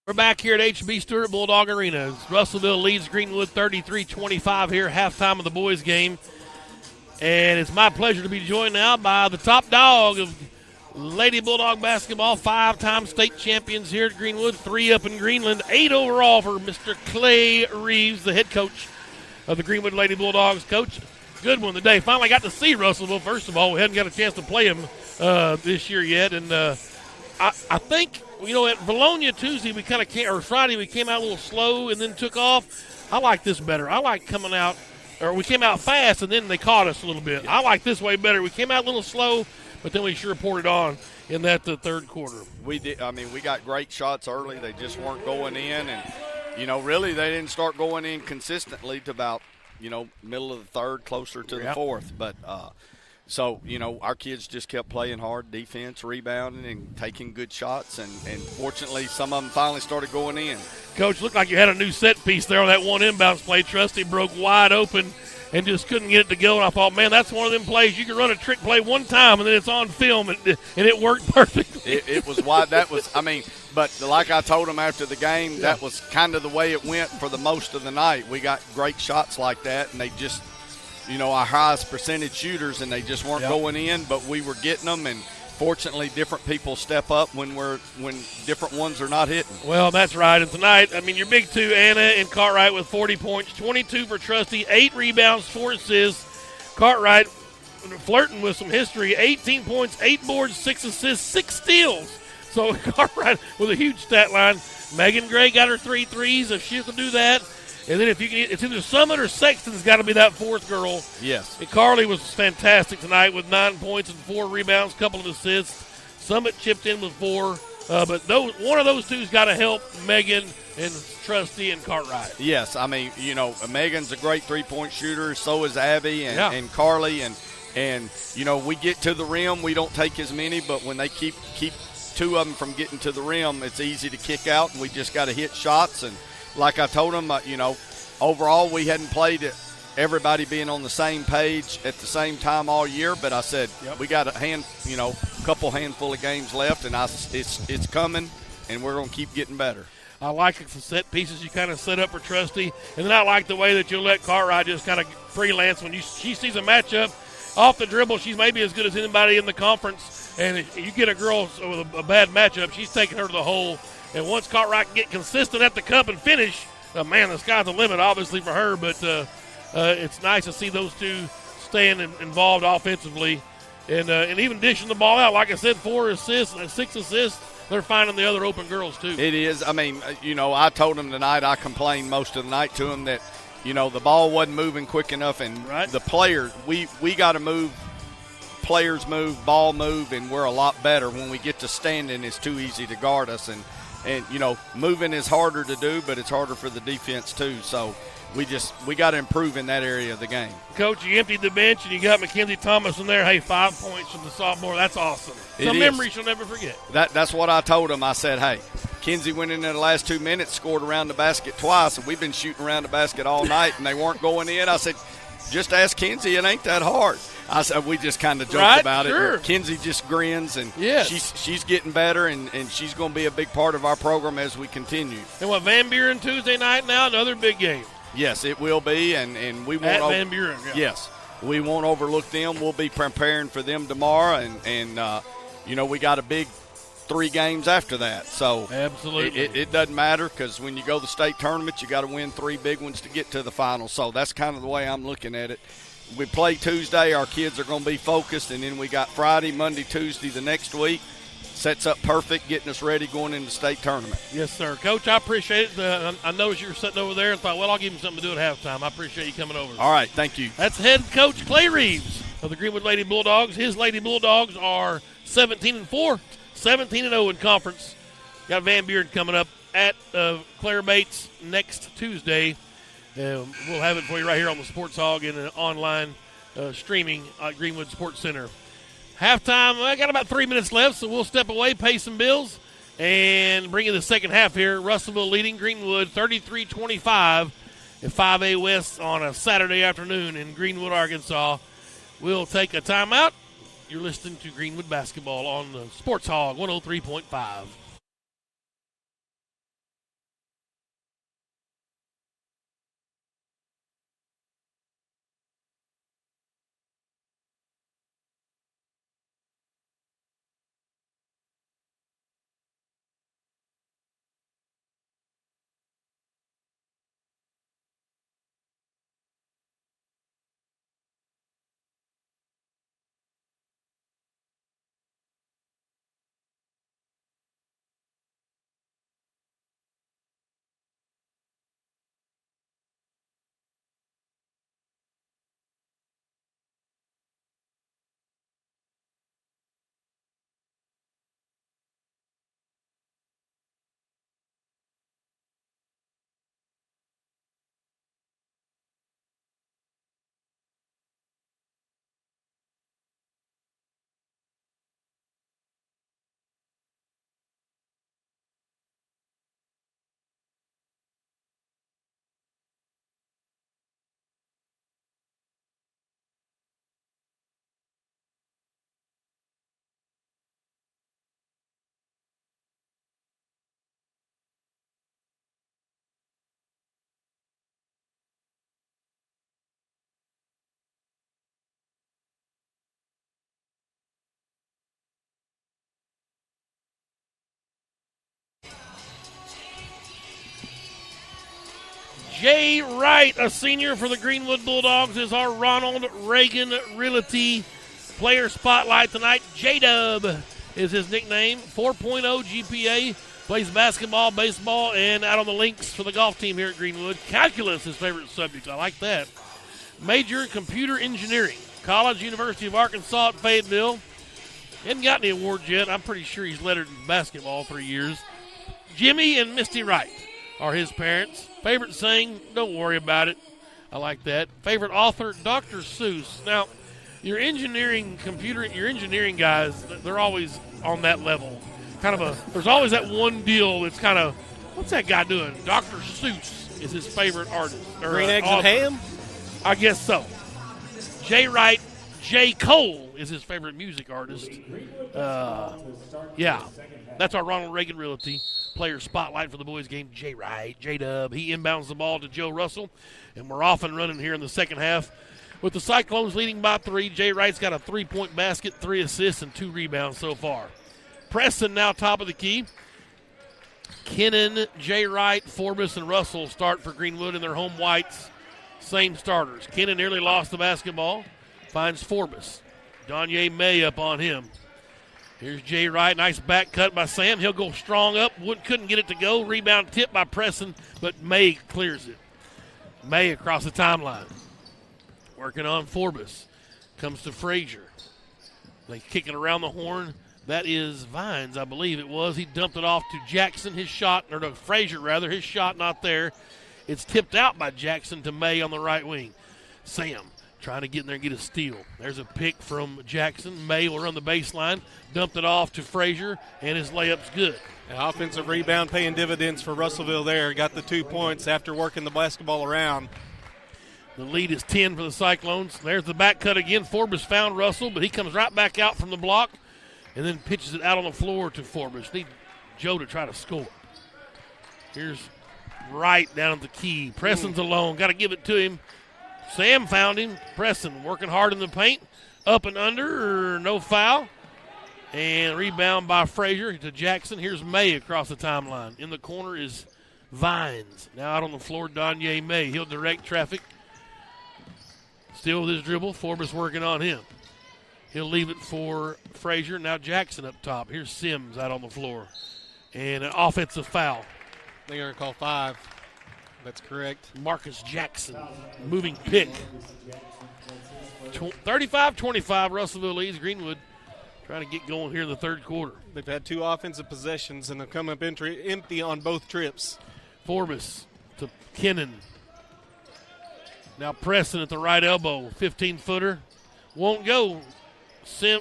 We're back here at HB Stewart Bulldog Arena. Russellville leads Greenwood 33-25 here, halftime of the boys' game. And it's my pleasure to be joined now by the top dog of Lady Bulldog basketball, 5-time state champions here at Greenwood, 3 up in Greenland, 8 overall for Mr. Clay Reeves, the head coach of the Greenwood Lady Bulldogs. Coach, good one today. Finally got to see Russellville, first of all. We hadn't got a chance to play him this year yet. And I think, you know, at Valonia Tuesday, Friday, we came out a little slow and then took off. I like this better. I like coming out, or we came out fast and then they caught us a little bit. I like this way better. We came out a little slow, but then we sure poured it on in that the third quarter. We did. I mean, we got great shots early. They just weren't going in. And, you know, really they didn't start going in consistently to about, you know, middle of the third, closer to the fourth. But So, our kids just kept playing hard defense, rebounding, and taking good shots. And fortunately, some of them finally started going in. Coach, looked like you had a new set piece there on that one inbounds play. Trusty broke wide open and just couldn't get it to go. And I thought, man, that's one of them plays. You can run a trick play one time, and then it's on film, and it worked perfectly. It was wide. But like I told them after the game, that was kind of the way it went for the most of the night. We got great shots like that, and they just, our highest percentage shooters, and they just weren't going in, but we were getting them. And fortunately, different people step up when different ones are not hitting. Well, that's right. And tonight, your big two, Anna and Cartwright with 40 points, 22 for Trusty, 8 rebounds, 4 assists. Cartwright flirting with some history, 18 points, 8 boards, 6 assists, 6 steals. So Cartwright with a huge stat line. Megan Gray got her 3 threes if she can do that. And then if you can, it's either Summit or Sexton's got to be that fourth girl. Yes. And Carly was fantastic tonight with 9 points and 4 rebounds, couple of assists. Summit chipped in with 4. But one of those two's got to help Megan and Trusty and Cartwright. Yes, Megan's a great three-point shooter. So is Abby and Carly. And we get to the rim. We don't take as many, but when they keep 2 of them from getting to the rim, it's easy to kick out, and we just got to hit shots. And like I told them, overall we hadn't played everybody being on the same page at the same time all year. But I said we got a couple handful of games left, and it's coming, and we're going to keep getting better. I like the set pieces you kind of set up for Trusty, and then I like the way that you'll let Cartwright just kind of freelance when she sees a matchup off the dribble. She's maybe as good as anybody in the conference. And if you get a girl with a bad matchup, she's taking her to the hole. And once Cartwright can get consistent at the cup and finish, man, the sky's the limit, obviously, for her. But it's nice to see those two staying involved offensively and even dishing the ball out. Like I said, 4 assists, 6 assists. They're finding the other open girls, too. It is. I told them tonight, I complained most of the night to them that, the ball wasn't moving quick enough. And the players, we got to move. Players move, ball move, and we're a lot better. When we get to standing, it's too easy to guard us. And moving is harder to do, but it's harder for the defense too. So we got to improve in that area of the game. Coach, you emptied the bench and you got Mackenzie Thomas in there. Hey, 5 points from the sophomore. That's awesome. Some memories you'll never forget. That's what I told him. I said, hey, Kenzie went in there the last 2 minutes, scored around the basket twice, and we've been shooting around the basket all night, and they weren't going in. I said, just ask Kenzie. It ain't that hard. I said, we just kind of joked about it. Kenzie just grins, and she's getting better, and she's going to be a big part of our program as we continue. And Van Buren Tuesday night now, another big game. Yes, it will be, and we won't. At Van Buren. Yeah. Yes, we won't overlook them. We'll be preparing for them tomorrow, and we got a big 3 games after that. So absolutely, it doesn't matter because when you go to the state tournament, you got to win 3 big ones to get to the final. So that's kind of the way I'm looking at it. We play Tuesday, our kids are going to be focused, and then we got Friday, Monday, Tuesday the next week. Sets up perfect, getting us ready going into the state tournament. Yes, sir. Coach, I appreciate it. I noticed you were sitting over there and thought, well, I'll give him something to do at halftime. I appreciate you coming over. All right, thank you. That's head coach Clay Reeves of the Greenwood Lady Bulldogs. His Lady Bulldogs are 17-4, 17-0 in conference. Got Van Buren coming up at Claire Bates next Tuesday. We'll have it for you right here on the Sports Hog and online streaming at Greenwood Sports Center. Halftime, I got about 3 minutes left, so we'll step away, pay some bills, and bring in the second half here. Russellville leading Greenwood 33-25 in 5A West on a Saturday afternoon in Greenwood, Arkansas. We'll take a timeout. You're listening to Greenwood Basketball on the Sports Hog 103.5. Jay Wright, a senior for the Greenwood Bulldogs, is our Ronald Reagan Realty player spotlight tonight. J-Dub is his nickname. 4.0 GPA. Plays basketball, baseball, and out on the links for the golf team here at Greenwood. Calculus, his favorite subject. I like that. Major in computer engineering. College, University of Arkansas at Fayetteville. Hasn't got any awards yet. I'm pretty sure he's lettered in basketball 3 years. Jimmy and Misty Wright are his parents. Favorite saying, don't worry about it. I like that. Favorite author, Dr. Seuss. Now, your engineering guys, they're always on that level. There's always that one deal that's kind of, what's that guy doing? Dr. Seuss is his favorite artist. Green Eggs and Ham? I guess so. Jay Wright, J. Cole is his favorite music artist. Yeah, that's our Ronald Reagan Realty player spotlight for the boys game. Jay Wright, J-Dub. He inbounds the ball to Joe Russell, and we're off and running here in the second half. With the Cyclones leading by 3, Jay Wright's got a 3-point basket, 3 assists, and 2 rebounds so far. Preston now top of the key. Kennan, Jay Wright, Forbes, and Russell start for Greenwood in their home whites. Same starters. Kennan nearly lost the basketball. Finds Forbes. Donye May up on him. Here's Jay Wright. Nice back cut by Sam. He'll go strong up. Couldn't get it to go. Rebound tipped by Preston, but May clears it. May across the timeline. Working on Forbes. Comes to Frazier. They kick it around the horn. That is Vines, I believe it was. He dumped it off to Jackson. His shot, or to Frazier rather. His shot not there. It's tipped out by Jackson to May on the right wing. Sam trying to get in there and get a steal. There's a pick from Jackson. May will run the baseline. Dumped it off to Frazier, and his layup's good. An offensive rebound paying dividends for Russellville there. Got the 2 points after working the basketball around. The lead is 10 for the Cyclones. There's the back cut again. Forbes found Russell, but he comes right back out from the block and then pitches it out on the floor to Forbes. Need Joe to try to score. Here's Wright down at the key. Preston's alone. Got to give it to him. Sam found him. Preston working hard in the paint. Up and under. No foul. And rebound by Frazier to Jackson. Here's May across the timeline. In the corner is Vines. Now out on the floor, Donye May. He'll direct traffic. Still with his dribble. Forbes working on him. He'll leave it for Frazier. Now Jackson up top. Here's Sims out on the floor. And an offensive foul. They're going to call 5. That's correct. Marcus Jackson, moving pick. 35-25, Russellville leads. Greenwood trying to get going here in the third quarter. They've had 2 offensive possessions, and they've come up empty on both trips. Forbes to Kennan. Now Preston at the right elbow. 15-footer. Won't go.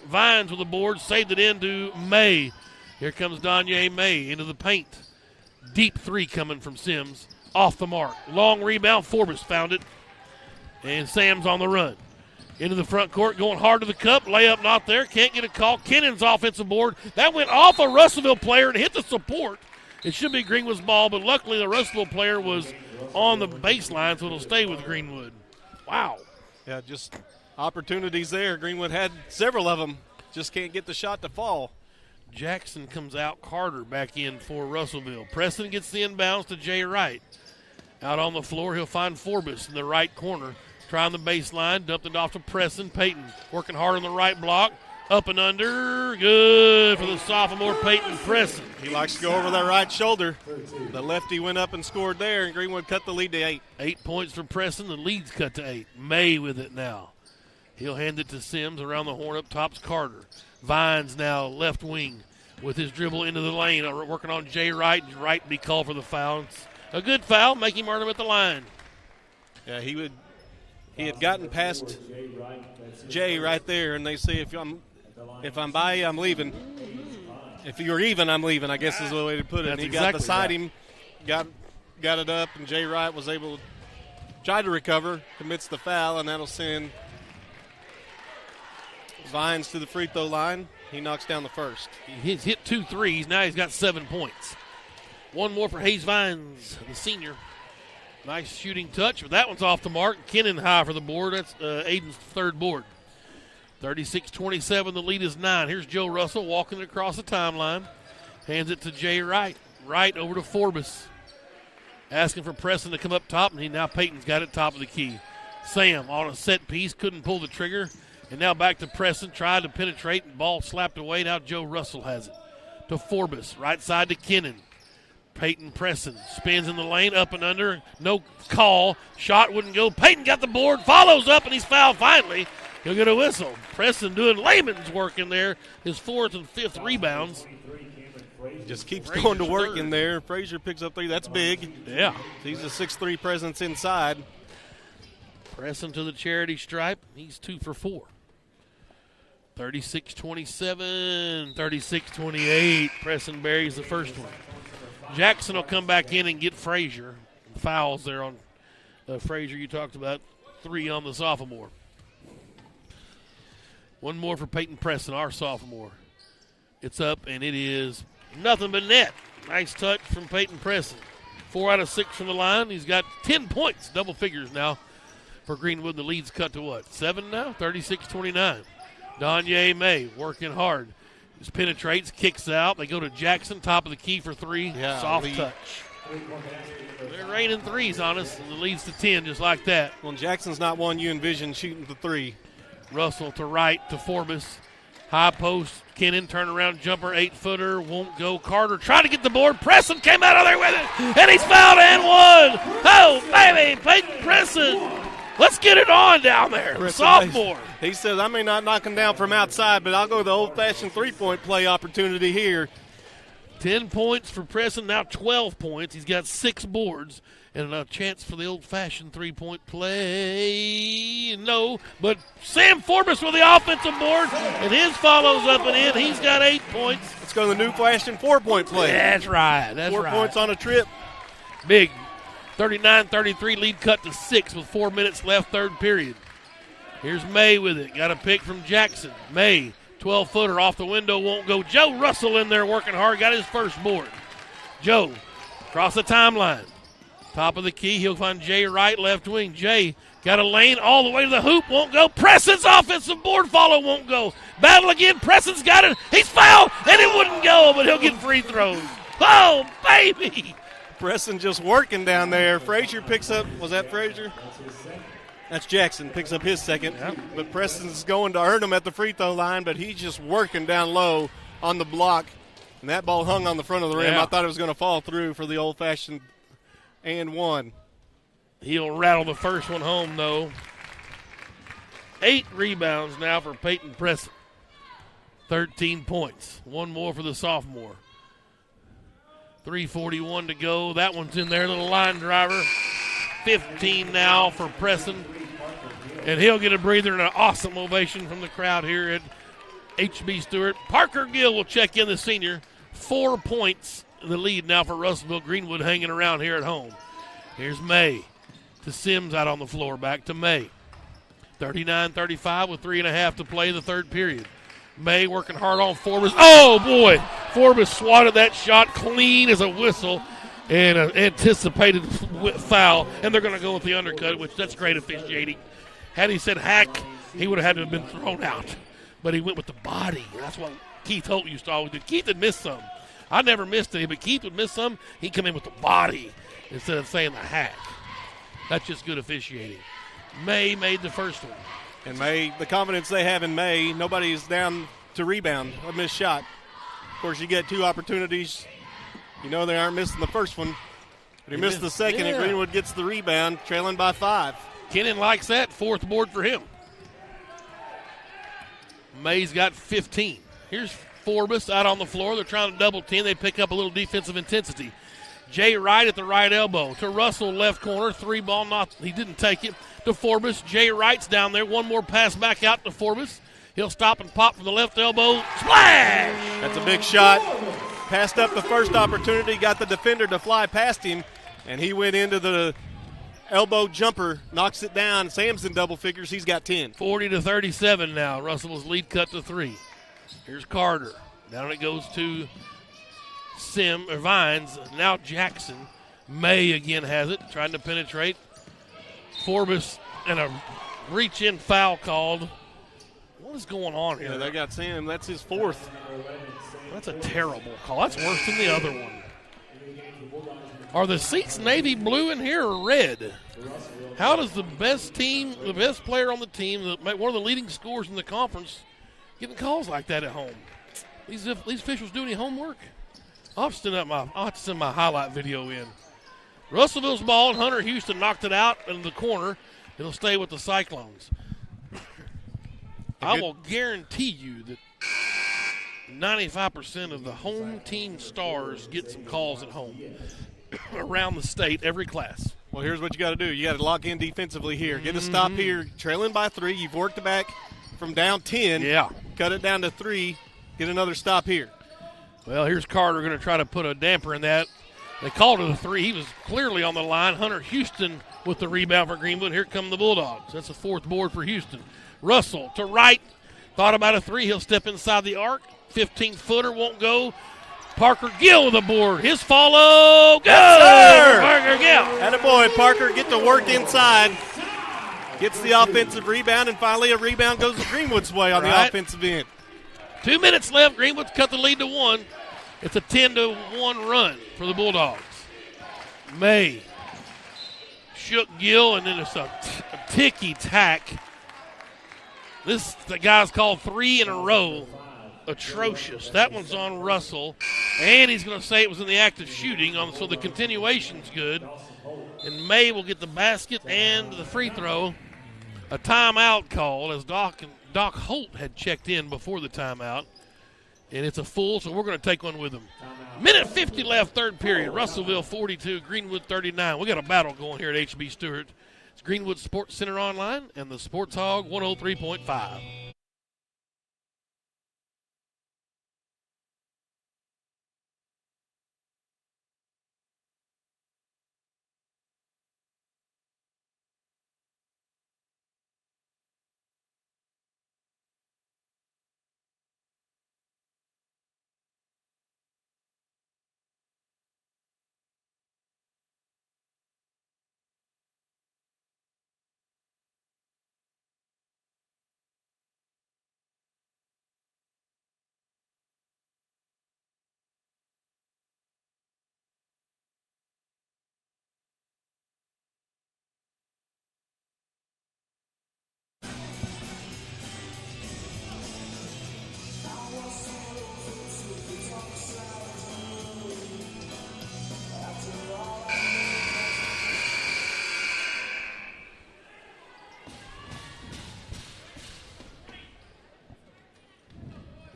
Vines with the board. Saved it into May. Here comes Donye May into the paint. Deep 3 coming from Sims. Off the mark. Long rebound. Forbes found it. And Sam's on the run. Into the front court. Going hard to the cup. Layup not there. Can't get a call. Kennan's offensive board. That went off a Russellville player and hit the support. It should be Greenwood's ball, but luckily the Russellville player was on the baseline, so it'll stay with Greenwood. Wow. Yeah, just opportunities there. Greenwood had several of them. Just can't get the shot to fall. Jackson comes out. Carter back in for Russellville. Preston gets the inbounds to Jay Wright. Out on the floor, he'll find Forbes in the right corner. Trying the baseline. Dumped it off to Preston. Peyton working hard on the right block. Up and under. Good for the sophomore Peyton Preston. He likes to go over that right shoulder. The lefty went up and scored there, and Greenwood cut the lead to 8. 8 points for Preston. The lead's cut to 8. May with it now. He'll hand it to Sims. Around the horn up top's Carter. Vines now left wing with his dribble into the lane. Working on Jay Wright. Wright be called for the foul. It's a good foul. Make him earn him at the line. Yeah, he had gotten past Jay right there, and they say if I'm by you, I'm leaving. If you're even, I'm leaving, I guess is the way to put it. And he got beside him, got it up, and Jay Wright was able to try to recover, commits the foul, and that'll send Vines to the free throw line. He knocks down the first. He's hit 2 threes. Now he's got 7 points. One more for Hayes Vines, the senior. Nice shooting touch, but that one's off the mark. Kennan high for the board. That's Aiden's third board. 36-27, the lead is 9. Here's Joe Russell walking across the timeline. Hands it to Jay Wright. Wright over to Forbes. asking for Preston to come up top, and now Peyton's got it top of the key. Sam on a set piece, couldn't pull the trigger, and now back to Preston, tried to penetrate, and ball slapped away. Now Joe Russell has it to Forbes, right side to Kennan. Peyton Preston spins in the lane, up and under, no call. Shot wouldn't go. Peyton got the board, follows up, and he's fouled finally. He'll get a whistle. Preston doing layman's work in there, his 4th and 5th rebounds. Just keeps going to work in there. Frazier picks up 3. That's big. Yeah. He's a 6'3 presence inside. Preston to the charity stripe. He's 2 for 4. 36-27, 36-28. Preston buries the first one. Jackson will come back in and get Frazier. Fouls there on Frazier. You talked about 3 on the sophomore. One more for Peyton Preston, our sophomore. It's up, and it is nothing but net. Nice touch from Peyton Preston. 4 out of 6 from the line. He's got 10 points, double figures now for Greenwood. The lead's cut to what, 7 now? 36-29. Donye May working hard. Just penetrates, kicks out. They go to Jackson, top of the key for 3. Yeah, soft touch. They're raining 3s on us, and it leads to 10 just like that. Well, Jackson's not one you envision shooting the 3. Russell to right to Forbes. High post, Kennan, turnaround jumper, 8-footer, won't go. Carter tried to get the board. Preston came out of there with it, and he's fouled and one. Oh, baby, Peyton Preston. Let's get it on down there. Preston, sophomore. He says, I may not knock him down from outside, but I'll go the old-fashioned three-point play opportunity here. 10 points for Preston, now 12 points. He's got 6 boards and a chance for the old-fashioned three-point play. No, but Sam Forbes with the offensive board, and his follows up and in. He's got 8 points. Let's go to the new fashioned 4-point play. That's right. 4 points on a trip. Big. 39-33, lead cut to 6 with 4 minutes left, third period. Here's May with it. Got a pick from Jackson. May, 12-footer off the window, won't go. Joe Russell in there working hard, got his first board. Joe, across the timeline. Top of the key, he'll find Jay Wright, left wing. Jay got a lane all the way to the hoop, won't go. Preston's offensive board follow, won't go. Battle again, Preston's got it. He's fouled, and it wouldn't go, but he'll get free throws. Oh, baby. Preston just working down there. Frazier picks up, was that Frazier? That's Jackson, picks up his second. Yep. But Preston's going to earn him at the free throw line, but he's just working down low on the block. And that ball hung on the front of the rim. Yeah. I thought it was going to fall through for the old-fashioned and one. He'll rattle the first one home, though. 8 rebounds now for Peyton Preston. 13 points. One more for the sophomore. 3:41 to go. That one's in there, little line driver. 15 now for Preston. And he'll get a breather and an awesome ovation from the crowd here at HB Stewart. Parker Gill will check in, the senior. 4 points, the lead now for Russellville. Greenwood hanging around here at home. Here's May to Sims out on the floor. Back to May. 39-35 with 3.5 to play the third period. May working hard on Forbes. Oh, boy. Forbes swatted that shot clean as a whistle and an anticipated foul. And they're going to go with the undercut, which that's great officiating. Had he said hack, he would have had to have been thrown out. But he went with the body. That's what Keith Holt used to always do. Keith had missed some. I never missed any, but Keith would miss some. He'd come in with the body instead of saying the hack. That's just good officiating. May made the first one. And May, the confidence they have in May, nobody's down to rebound a missed shot. Of course, you get 2 opportunities. You know they aren't missing the first one. But he missed the second, and Greenwood gets the rebound, trailing by 5. Kennan likes that. 4th board for him. May's got 15. Here's Forbes out on the floor. They're trying to double team. They pick up a little defensive intensity. Jay Wright at the right elbow. To Russell, left corner. 3 ball, he didn't take it. To Forbes. Jay Wright's down there. One more pass back out to Forbes. He'll stop and pop from the left elbow. Splash! That's a big shot. Passed up the first opportunity, got the defender to fly past him, and he went into the elbow jumper, knocks it down. Sam's in double figures. He's got 10. 40-37 now. Russell's lead cut to 3. Here's Carter. Down it goes to Vines. Now Jackson. May again has it, trying to penetrate. Forbes and a reach-in foul called. What is going on here? Yeah, they got Sam. That's his 4th. That's a terrible call. That's worse than the other one. Are the seats navy blue in here or red? How does the best player on the team, one of the leading scorers in the conference, getting calls like that at home? These officials do any homework? I'll have to send my highlight video in. Russellville's ball, and Hunter Houston knocked it out in the corner. It'll stay with the Cyclones. I will guarantee you that 95% of the home team stars get some calls at home around the state, every class. Well, here's what you got to do. You got to lock in defensively here. Get a stop here. Trailing by 3. You've worked it back from down 10. Yeah. Cut it down to 3. Get another stop here. Well, here's Carter going to try to put a damper in that. They called it a 3. He was clearly on the line. Hunter Houston with the rebound for Greenwood. Here come the Bulldogs. That's the 4th board for Houston. Russell to right. Thought about a 3. He'll step inside the arc. 15-footer won't go. Parker Gill with the board. His follow. Good. Yes, Parker Gill. Attaboy, Parker. Get to work inside. Gets the offensive rebound, and finally a rebound goes to Greenwood's way on the offensive end. 2 minutes left. Greenwood's cut the lead to 1. It's a 10-1 run for the Bulldogs. May shook Gill, and then it's a ticky-tack. The guy's called 3 in a row. Atrocious. That one's on Russell, and he's going to say it was in the act of shooting, so the continuation's good. And May will get the basket and the free throw. A timeout call as Doc Holt had checked in before the timeout. And it's a full, so we're going to take one with him. Minute 50 left, third period. Russellville 42, Greenwood 39. We got a battle going here at HB Stewart. It's Greenwood Sports Center Online and the Sports Hog 103.5.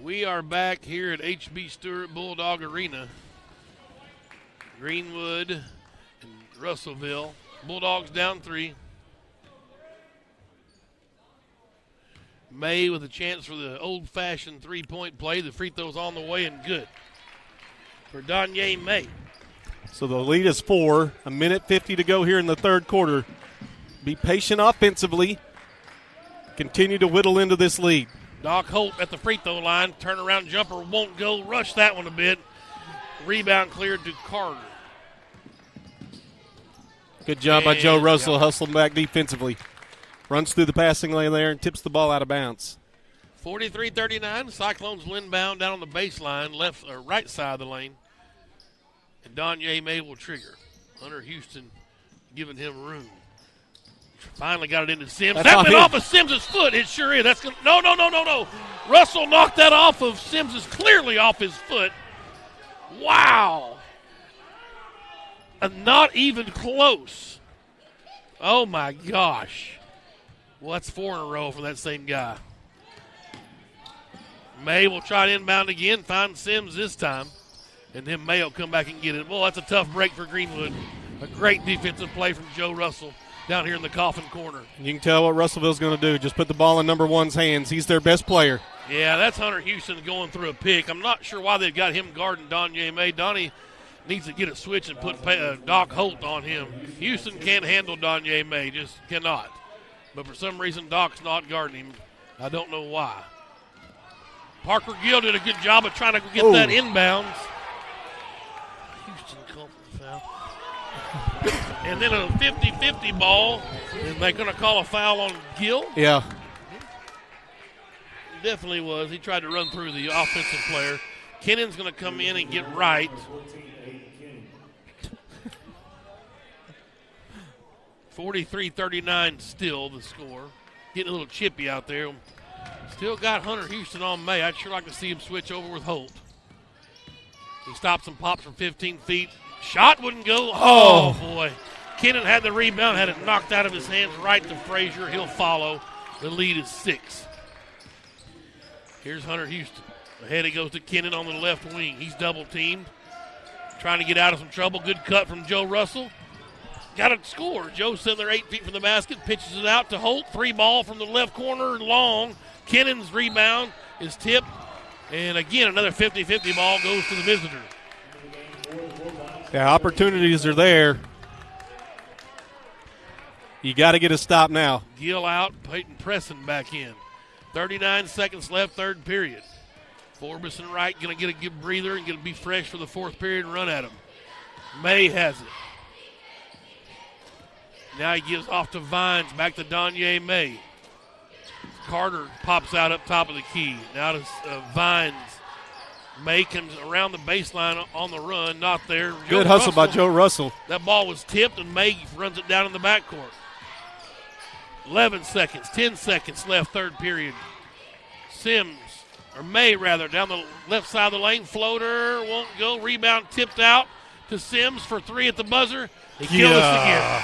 We are back here at HB Stewart Bulldog Arena. Greenwood and Russellville. Bulldogs down 3. May with a chance for the old-fashioned three-point play. The free throw's on the way and good for Danye May. So the lead is 4. A minute 50 to go here in the third quarter. Be patient offensively. Continue to whittle into this lead. Doc Holt at the free throw line. Turnaround jumper won't go. Rush that one a bit. Rebound cleared to Carter. Good job by Joe Russell, hustling back defensively. Runs through the passing lane there and tips the ball out of bounds. 43-39. Cyclones inbound down on the baseline, left or right side of the lane. And Danye May will trigger. Hunter Houston giving him room. Finally got it into Sims. That went off of Sims' foot. It sure is. That's gonna, no. Russell knocked that off of Sims', clearly off his foot. Wow. Not even close. Oh, my gosh. Well, that's 4 in a row for that same guy. May will try to inbound again, find Sims this time, and then May will come back and get it. Well, that's a tough break for Greenwood. A great defensive play from Joe Russell down here in the coffin corner. You can tell what Russellville's going to do. Just put the ball in number 1's hands. He's their best player. Yeah, that's Hunter Houston going through a pick. I'm not sure why they've got him guarding Danye May. Donnie needs to get a switch and put Doc Holt on him. Houston can't handle Danye May, just cannot. But for some reason, Doc's not guarding him. I don't know why. Parker Gill did a good job of trying to get that inbounds. Houston called for the foul. And then a 50-50 ball. And they're going to call a foul on Gill? Yeah. Definitely was. He tried to run through the offensive player. Kennan's going to come in and get right. 43-39 still the score. Getting a little chippy out there. Still got Hunter Houston on May. I'd sure like to see him switch over with Holt. He stops and pops from 15 feet. Shot wouldn't go. Oh, boy. Kennan had the rebound, had it knocked out of his hands right to Frazier. He'll follow. The lead is 6. Here's Hunter Houston. Ahead he goes to Kennan on the left wing. He's double-teamed. Trying to get out of some trouble. Good cut from Joe Russell. Got a score. Joe sitting there 8 feet from the basket. Pitches it out to Holt. 3-ball from the left corner. Long. Kennan's rebound is tipped. And again, another 50-50 ball goes to the visitor. Yeah, opportunities are there. You got to get a stop now. Gill out. Peyton Presson back in. 39 seconds left, third period. Forbes and Wright going to get a good breather and going to be fresh for the fourth period and run at him. May has it. Now he gives off to Vines, back to Donye May. Carter pops out up top of the key. Now to Vines. May comes around the baseline on the run, not there. Good hustle by Joe Russell. That ball was tipped, and May runs it down in the backcourt. 11 seconds, 10 seconds left, third period. May down the left side of the lane. Floater won't go. Rebound tipped out to Sims for 3 at the buzzer. He killed us again.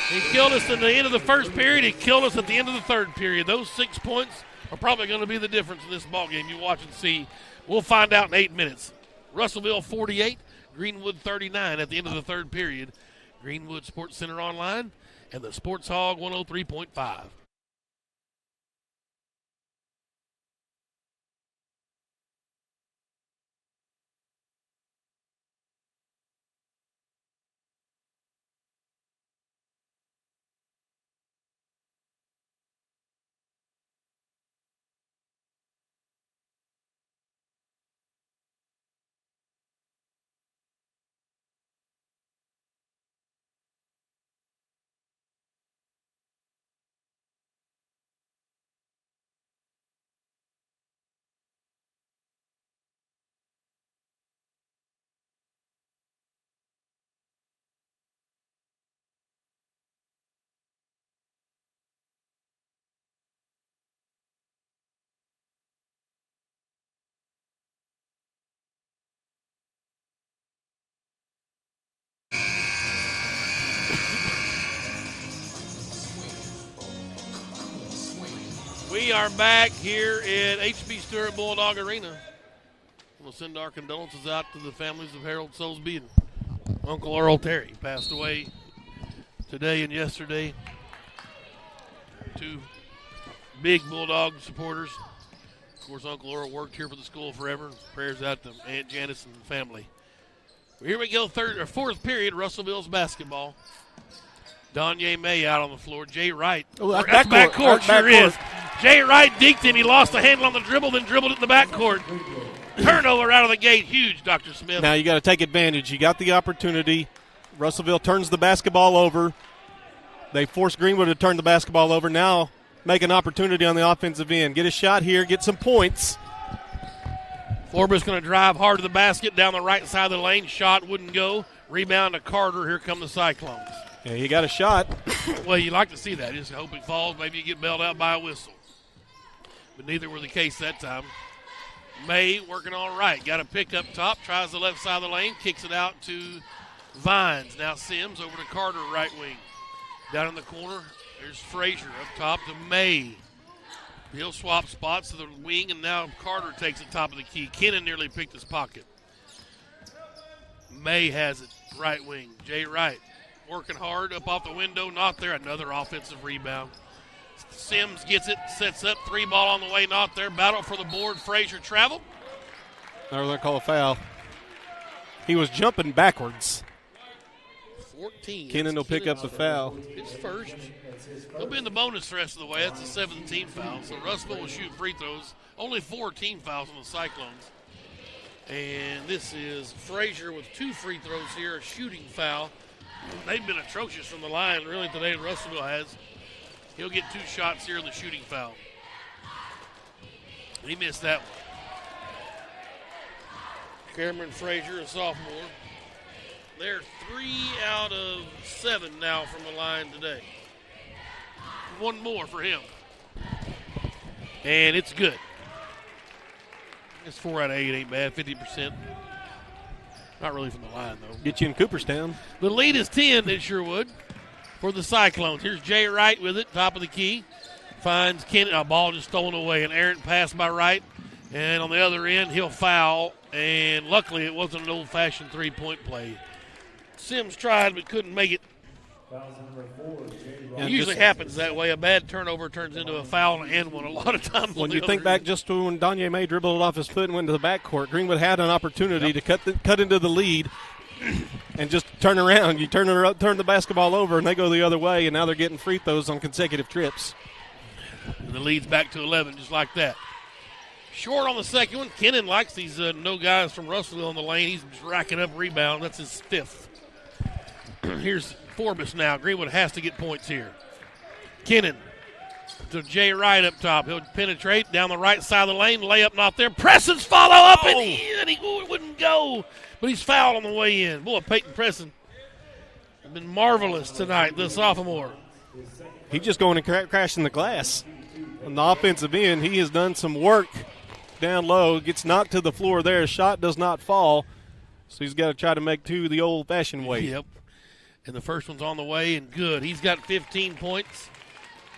He killed us in the end of the first period. He killed us at the end of the third period. Those 6 points are probably going to be the difference in this ballgame. You watch and see. We'll find out in 8 minutes. Russellville 48, Greenwood 39 at the end of the third period. Greenwood Sports Center Online and the Sports Hog 103.5. We are back here at HB Stewart Bulldog Arena. We'll send our condolences out to the families of Harold Soulsby and Uncle Earl Terry. Passed away today and yesterday. 2 big Bulldog supporters. Of course, Uncle Earl worked here for the school forever. Prayers out to Aunt Janice and the family. Here we go, fourth period, Russellville's basketball. Donye May out on the floor. Jay Wright. Oh, that's backcourt. Sure is. Jay Wright deked him. He lost the handle on the dribble, then dribbled it in the backcourt. Turnover out of the gate. Huge, Dr. Smith. Now you got to take advantage. You got the opportunity. Russellville turns the basketball over. They force Greenwood to turn the basketball over. Now make an opportunity on the offensive end. Get a shot here. Get some points. Forbes going to drive hard to the basket down the right side of the lane. Shot wouldn't go. Rebound to Carter. Here come the Cyclones. Yeah, he got a shot. Well, you like to see that. Just hope it falls. Maybe you get bailed out by a whistle. But neither were the case that time. May working on right. Got a pick up top. Tries the left side of the lane. Kicks it out to Vines. Now Sims over to Carter, right wing. Down in the corner, there's Frazier up top to May. He'll swap spots to the wing, and now Carter takes the top of the key. Kennan nearly picked his pocket. May has it, right wing. Jay Wright working hard up off the window. Not there. Another offensive rebound. Sims gets it, sets up. 3-ball on the way. Not there. Battle for the board. Frazier traveled. They're going to call a foul. He was jumping backwards. 14. Kennan will pick up the foul. His first. He'll be in the bonus the rest of the way. That's a 17 foul. So Russellville will shoot free throws. Only 4 team fouls on the Cyclones. And this is Frazier with 2 free throws here, a shooting foul. They've been atrocious from the line, really, today. Russellville has. He'll get 2 shots here in the shooting foul. He missed that one. Cameron Frazier, a sophomore. They're 3 out of 7 now from the line today. One more for him. And it's good. It's 4 out of 8, ain't bad, 50%. Not really from the line, though. Get you in Cooperstown. The lead is 10 at Sherwood for the Cyclones. Here's Jay Wright with it, top of the key. Finds Kenny, a ball just stolen away. An errant pass by Wright. And on the other end, he'll foul. And luckily, it wasn't an old-fashioned three-point play. Sims tried but couldn't make it. It usually happens that way. A bad turnover turns into a foul and one a lot of times. When you think back just to when Donye May dribbled it off his foot and went to the backcourt, Greenwood had an opportunity to cut into the lead and just turn around. You turn the basketball over, and they go the other way, and now they're getting free throws on consecutive trips. And the lead's back to 11 just like that. Short on the second one. Kennan likes these no guys from Russellville in the lane. He's racking up rebound. That's his 5th. Here's Forbes now. Greenwood has to get points here. Kennan to Jay Wright up top. He'll penetrate down the right side of the lane. Layup not there. Preston's follow up and he wouldn't go. But he's fouled on the way in. Boy, Peyton Preston has been marvelous tonight, the sophomore. He's just going and crashing the glass. On the offensive end, he has done some work down low. Gets knocked to the floor there. Shot does not fall. So he's got to try to make two the old-fashioned way. Yep. And the first one's on the way and good. He's got 15 points.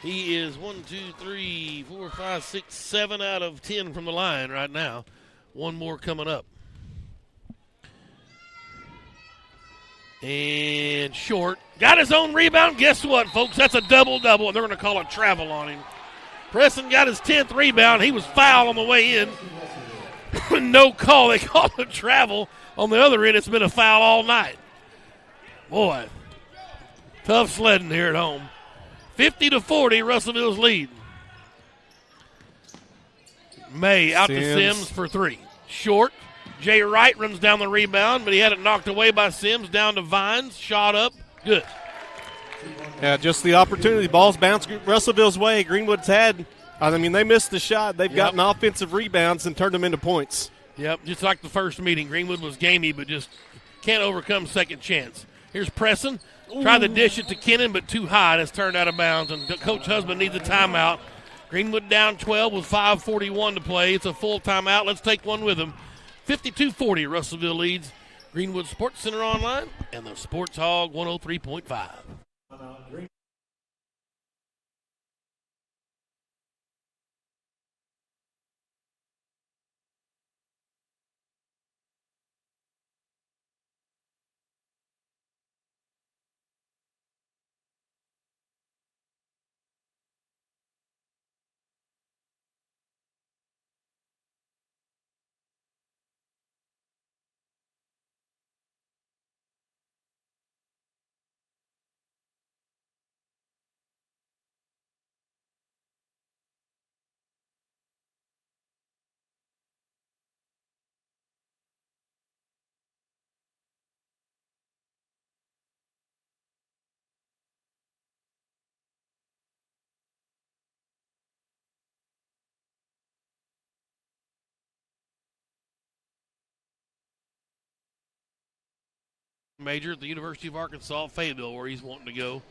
He is 1, 2, 3, 4, 5, 6, 7 out of 10 from the line right now. One more coming up. And Short got his own rebound. Guess what, folks? That's a double-double, and they're going to call a travel on him. Preston got his 10th rebound. He was fouled on the way in. No call. They call a travel. On the other end, it's been a foul all night. Boy, tough sledding here at home. 50-40, Russellville's lead. May out to Sims for 3. Short. Jay Wright runs down the rebound, but he had it knocked away by Sims. Down to Vines. Shot up. Good. Yeah, just the opportunity. Ball's bounced Russellville's way. Greenwood's had, they missed the shot. They've gotten offensive rebounds and turned them into points. Yep, just like the first meeting. Greenwood was gamey, but just can't overcome second chance. Here's Preston. Tried to dish it to Kennan, but too high. That's turned out of bounds, and Coach Husband needs a timeout. Greenwood down 12 with 5:41 to play. It's a full timeout. Let's take one with him. 52-40, Russellville leads. Greenwood Sports Center online and the Sports Hog 103.5. Major at the University of Arkansas, Fayetteville, where he's wanting to go.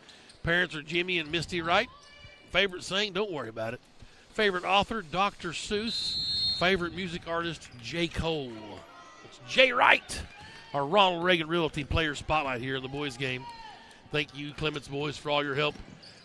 Parents are Jimmy and Misty Wright. Favorite saying, don't worry about it. Favorite author, Dr. Seuss. Favorite music artist, J. Cole. It's Jay Wright, our Ronald Reagan Realty Player Spotlight here in the boys' game. Thank you, Clements boys, for all your help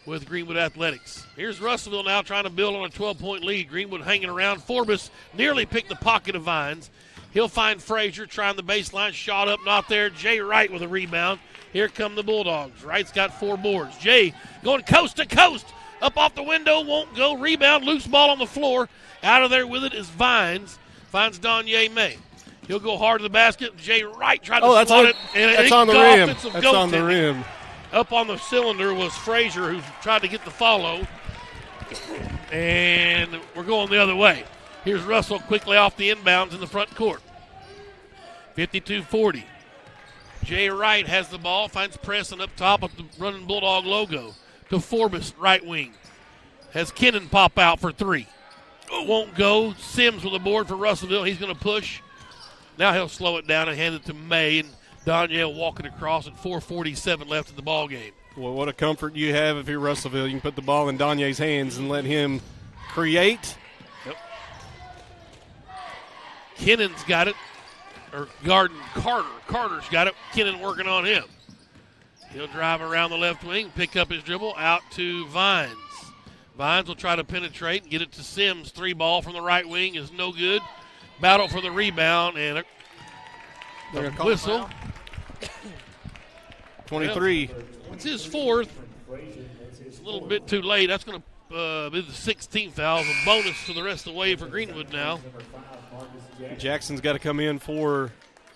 with Greenwood Athletics. Here's Russellville now trying to build on a 12-point lead. Greenwood hanging around. Forbes nearly picked the pocket of Vines. He'll find Frazier trying the baseline. Shot up, not there. Jay Wright with a rebound. Here come the Bulldogs. Wright's got 4 boards. Jay going coast to coast. Up off the window, won't go. Rebound, loose ball on the floor. Out of there with it is Vines. Finds Donye May. He'll go hard to the basket. Jay Wright tried to swat it. And that's on the rim. That's on the rim. Up on the cylinder was Frazier, who tried to get the follow. And we're going the other way. Here's Russell quickly off the inbounds in the front court. 52-40. Jay Wright has the ball, finds Preston up top of the running Bulldog logo to Forbes, right wing. Has Kennan pop out for 3. Won't go. Sims with a board for Russellville. He's going to push. Now he'll slow it down and hand it to May. And Danielle walking across at 4:47 left in the ball game. Well, what a comfort you have if you're Russellville. You can put the ball in Donye's hands and let him create. Yep. Kennan's got it. Or Garden Carter. Carter's got it. Kennan working on him. He'll drive around the left wing, pick up his dribble, out to Vines. Vines will try to penetrate and get it to Sims. 3 ball from the right wing is no good. Battle for the rebound and a whistle. 23. It's his 4th. It's a little bit too late. That's going to be the 16th foul. A bonus for the rest of the way for Greenwood now. Jackson's got to come in for.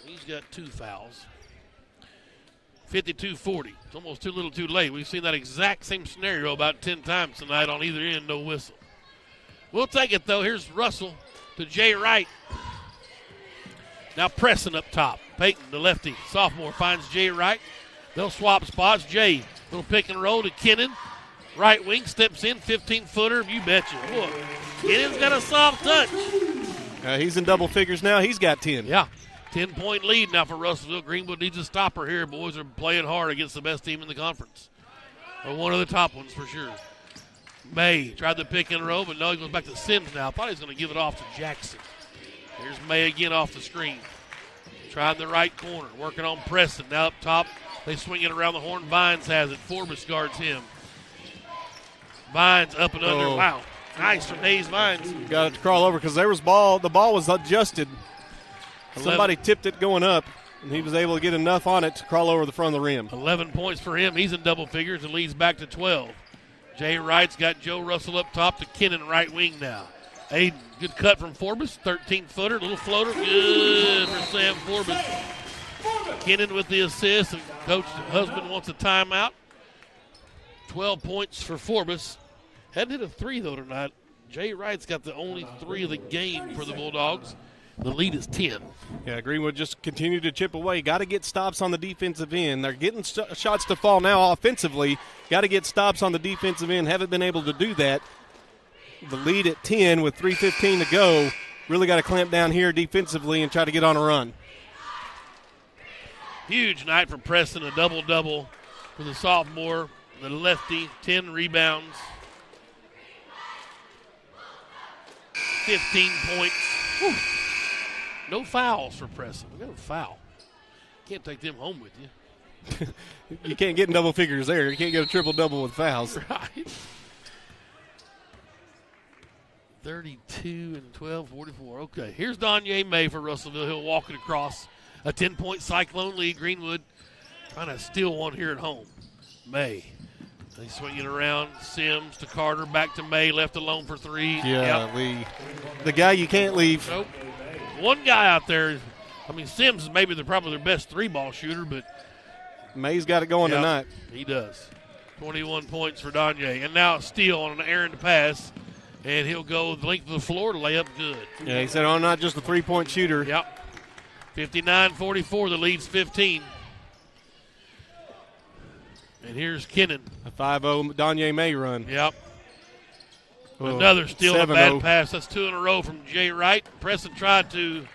He's got 2 fouls. 52-40. It's almost too little too late. We've seen that exact same scenario about 10 times tonight on either end, no whistle. We'll take it, though. Here's Russell to Jay Wright. Now pressing up top. Peyton, the lefty, sophomore, finds Jay Wright. They'll swap spots. Jay, little pick and roll to Kennan. Right wing steps in, 15-footer. You betcha. Whoa. Kennan's got a soft touch. He's in double figures now. He's got 10. Yeah. 10-point lead now for Russellville. Greenwood needs a stopper here. Boys are playing hard against the best team in the conference. Or one of the top ones for sure. May tried the pick and roll, but no, he goes back to Sims now. Thought he was going to give it off to Jackson. Here's May again off the screen. Trying the right corner, working on Preston. Now up top, they swing it around the horn. Vines has it. Forbes guards him. Vines up and under. Wow. Nice from Hayes Vines. Got it to crawl over because there was ball. The ball was adjusted. Somebody tipped it going up, and he was able to get enough on it to crawl over the front of the rim. 11 points for him. He's in double figures and leads back to 12. Jay Wright's got Joe Russell up top to Kennan right wing now. Aiden, good cut from Forbes, 13-footer, little floater, good for Sam Forbes. Kennan with the assist, and Coach Husband wants a timeout. 12 points for Forbes. Hadn't hit a 3, though, tonight. Jay Wright's got the only 3 of the game for the Bulldogs. The lead is 10. Yeah, Greenwood just continued to chip away. Got to get stops on the defensive end. They're getting shots to fall now offensively. Got to get stops on the defensive end. Haven't been able to do that. The lead at 10 with 3:15 to go. Really got to clamp down here defensively and try to get on a run. Huge night for Preston, a double-double for the sophomore, the lefty, 10 rebounds, 15 points. Whew. No fouls for Preston. We got a foul. Can't take them home with you. You can't get in double figures there. You can't get a triple-double with fouls. Right. 32 and 12, 44. Okay, here's Donye May for Russellville. He'll walk it across. A 10-point Cyclone lead. Greenwood trying to steal one here at home. May. They swing it around. Sims to Carter. Back to May. Left alone for 3. Yeah, the guy you can't leave. Nope. One guy out there. I mean, Sims is maybe probably their best 3-ball shooter, but May's got it going tonight. He does. 21 points for Donye. And now a steal on an errant pass. And he'll go the length of the floor to lay up good. Yeah, he said, I'm not just a 3-point shooter. Yep. 59-44, the lead's 15. And here's Kennan. A 5-0 Donye May run. Yep. Well, another steal, a 7-0. bad pass. That's 2 in a row from Jay Wright. Preston tried to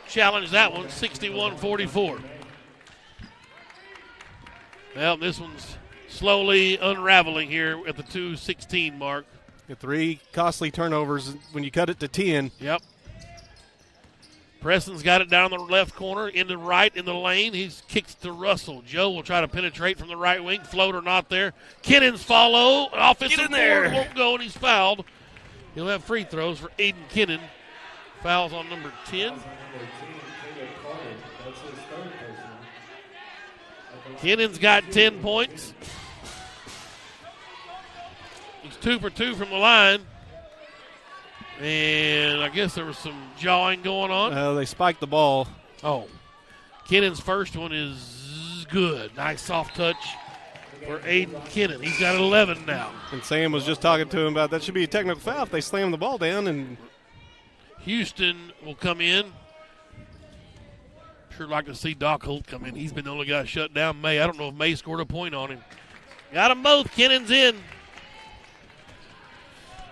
challenge that one, 61-44. Well, this one's slowly unraveling here at the 2:16 mark. 3 costly turnovers when you cut it to 10. Yep. Preston's got it down the left corner, into right in the lane. He kicks to Russell. Joe will try to penetrate from the right wing. Floater not there. Kennan's follow. Offensive board won't go, and he's fouled. He'll have free throws for Aiden Kennan. Fouls on number 10. Kennan's got 10 points. He's 2 for 2 from the line. And I guess there was some jawing going on. They spiked the ball. Oh. Kennan's first one is good. Nice soft touch for Aiden Kennan. He's got 11 now. And Sam was just talking to him about that should be a technical foul if they slam the ball down. And Houston will come in. Sure like to see Doc Holt come in. He's been the only guy shut down May. I don't know if May scored a point on him. Got them both. Kennan's in.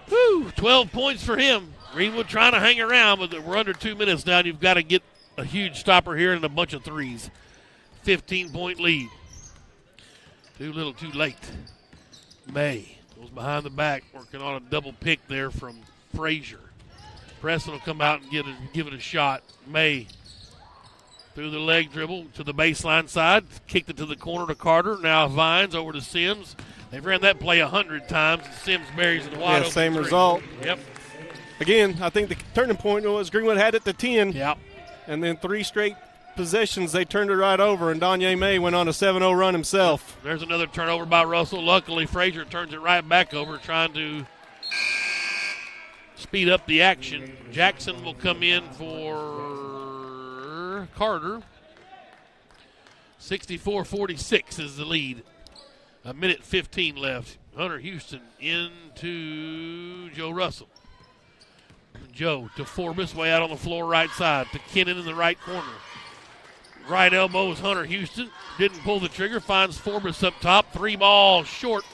Whew, 12 points for him. Greenwood trying to hang around, but we're under 2 minutes now, and you've got to get a huge stopper here and a bunch of threes. 15-point lead. Too little, too late. May goes behind the back, working on a double pick there from Frazier. Preston will come out and give it a shot. May through the leg dribble to the baseline side, kicked it to the corner to Carter. Now Vines over to Sims. They've ran that play 100 times, and Sims buries it wide open. Same result. Yep. Again, I think the turning point was Greenwood had it to 10. Yep. And then 3 straight possessions, they turned it right over, and Donye May went on a 7-0 run himself. There's another turnover by Russell. Luckily, Frazier turns it right back over, trying to speed up the action. Jackson will come in for Carter. 64-46 is the lead. A minute 15 left. Hunter Houston into Joe Russell. Joe to Forbes, way out on the floor right side. To Kennan in the right corner. Right elbow is Hunter Houston. Didn't pull the trigger. Finds Forbes up top. 3 ball short.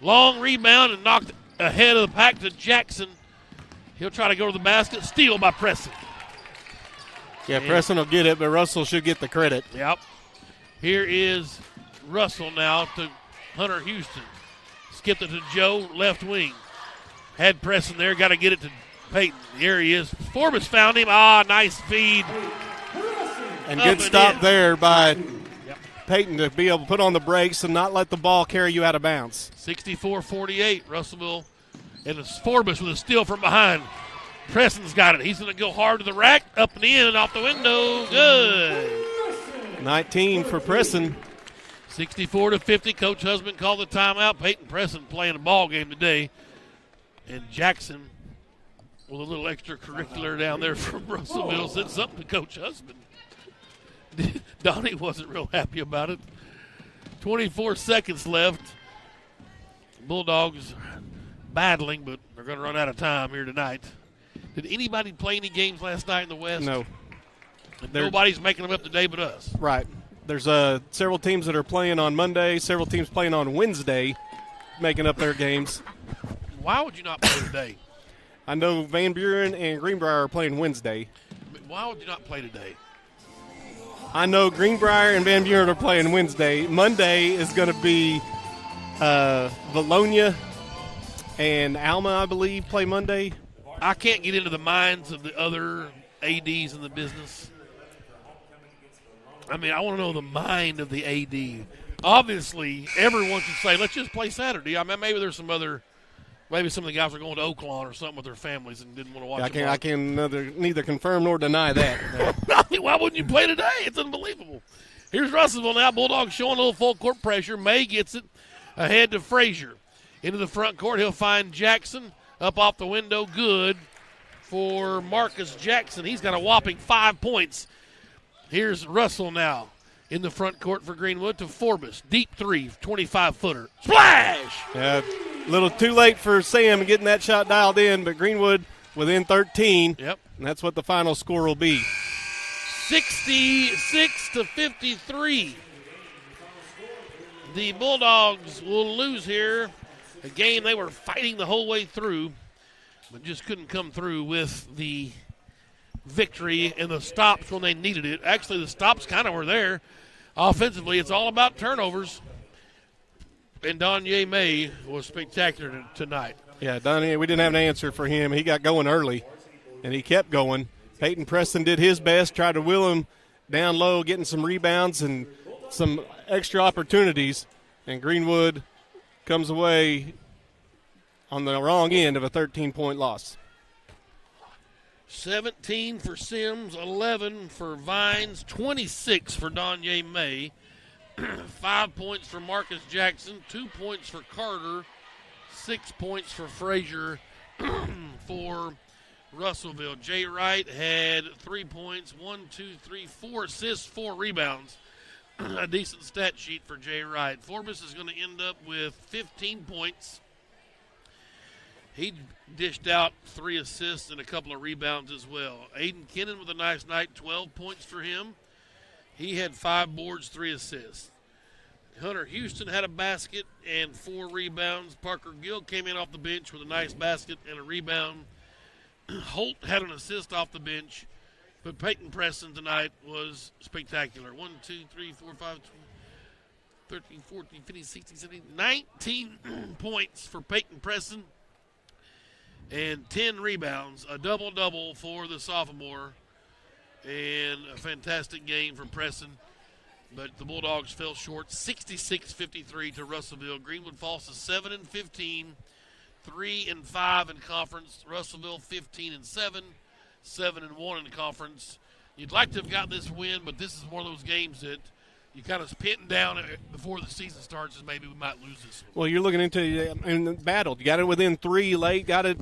Long rebound and knocked ahead of the pack to Jackson. He'll try to go to the basket. Steal by Preston. Yeah, Preston will get it, but Russell should get the credit. Yep. Here is Russell now to Hunter Houston. Skipped it to Joe, left wing. Had Preston there, got to get it to Peyton. Here he is. Forbes found him. Nice feed. And good stop there by Peyton to be able to put on the brakes and not let the ball carry you out of bounds. 64-48, Russellville. And it's Forbes with a steal from behind. Preston's got it. He's going to go hard to the rack, up and in, and off the window. Good. 19 for Preston. 64-50. Coach Husband called the timeout. Peyton Preston playing a ball game today. And Jackson with a little extracurricular down there from Russellville said something to Coach Husband. Donnie wasn't real happy about it. 24 seconds left. Bulldogs battling, but they're going to run out of time here tonight. Did anybody play any games last night in the West? No. Nobody's making them up today but us. Right. There's several teams that are playing on Monday, several teams playing on Wednesday, making up their games. Why would you not play today? I know Van Buren and Greenbrier are playing Wednesday. Why would you not play today? I know Greenbrier and Van Buren are playing Wednesday. Monday is going to be Valonia and Alma, I believe, play Monday. I can't get into the minds of the other ADs in the business. I mean, I want to know the mind of the AD. Obviously, everyone should say, let's just play Saturday. I mean, maybe there's some other – maybe some of the guys are going to Oaklawn or something with their families and didn't want to watch it. I can neither confirm nor deny that. I mean, why wouldn't you play today? It's unbelievable. Here's Russellville now. Bulldogs showing a little full court pressure. May gets it ahead to Frazier. Into the front court, he'll find Jackson. Up off the window, good for Marcus Jackson. He's got a whopping 5 points. Here's Russell now in the front court for Greenwood to Forbes. Deep three, 25-footer. Splash! Yeah, a little too late for Sam getting that shot dialed in, but Greenwood within 13. Yep. And that's what the final score will be. 66-53. The Bulldogs will lose here. A game they were fighting the whole way through, but just couldn't come through with the victory and the stops when they needed it. Actually, the stops kind of were there. Offensively, it's all about turnovers. And Donye May was spectacular tonight. Yeah, Donye, we didn't have an answer for him. He got going early, and he kept going. Peyton Preston did his best, tried to wheel him down low, getting some rebounds and some extra opportunities. And Greenwood comes away on the wrong end of a 13-point loss. 17 for Sims, 11 for Vines, 26 for Donye May, 5 points for Marcus Jackson, 2 points for Carter, 6 points for Frazier for Russellville. Jay Wright had 3 points, 4 assists, 4 rebounds. A decent stat sheet for Jay Wright. Forbes is going to end up with 15 points. He dished out 3 assists and a couple of rebounds as well. Aiden Kennan with a nice night, 12 points for him. He had 5 boards, 3 assists. Hunter Houston had a basket and 4 rebounds. Parker Gill came in off the bench with a nice basket and a rebound. Holt had an assist off the bench. But Peyton Preston tonight was spectacular. 1, 2, 3, 4, 5, 13, 14, 15, 16, 17, 19 points for Peyton Preston and 10 rebounds, a double-double for the sophomore, and a fantastic game for Preston. But the Bulldogs fell short, 66-53 to Russellville. Greenwood falls to 7-15, 3-5 in conference. Russellville 15-7, 7-1 in conference. You'd like to have got this win, but this is one of those games that you kind of pitting down before the season starts, and maybe we might lose this one. Well, you're looking into in the battle. You got it within 3 late, got it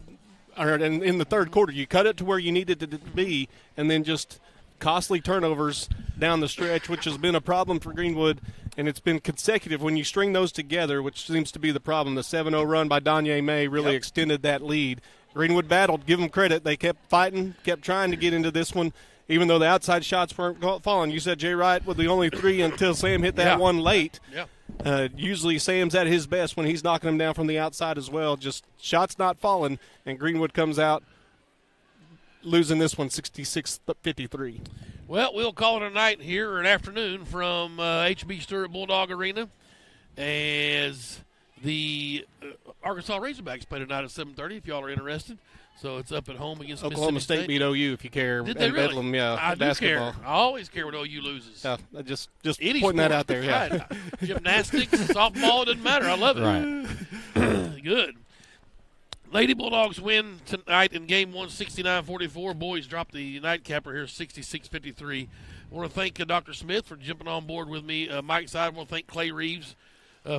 in the third quarter. You cut it to where you needed it to be, and then just costly turnovers down the stretch, which has been a problem for Greenwood, and it's been consecutive. When you string those together, which seems to be the problem, the 7-0 run by Donye May really extended that lead. Greenwood battled. Give them credit. They kept fighting, kept trying to get into this one, even though the outside shots weren't falling. You said Jay Wright with the only 3 until Sam hit that one late. Yeah. Usually Sam's at his best when he's knocking them down from the outside as well. Just shots not falling, and Greenwood comes out losing this one 66-53. Well, we'll call it a night here, or an afternoon, from H.B. Stewart Bulldog Arena, as the Arkansas Razorbacks play tonight at 7:30, if y'all are interested. So it's up at home against Oklahoma Mississippi State beat OU, if you care. Did they really? Bedlam, yeah. I basketball. do care. I always care when OU loses. Yeah, just Any pointing that sport. out there. Yeah. Right. Gymnastics, softball, doesn't matter. I love it. Right. Good. Lady Bulldogs win tonight in Game 1, 69-44. Boys drop the nightcapper here, 66-53. I want to thank Dr. Smith for jumping on board with me. Mike's side, I want to thank Clay Reeves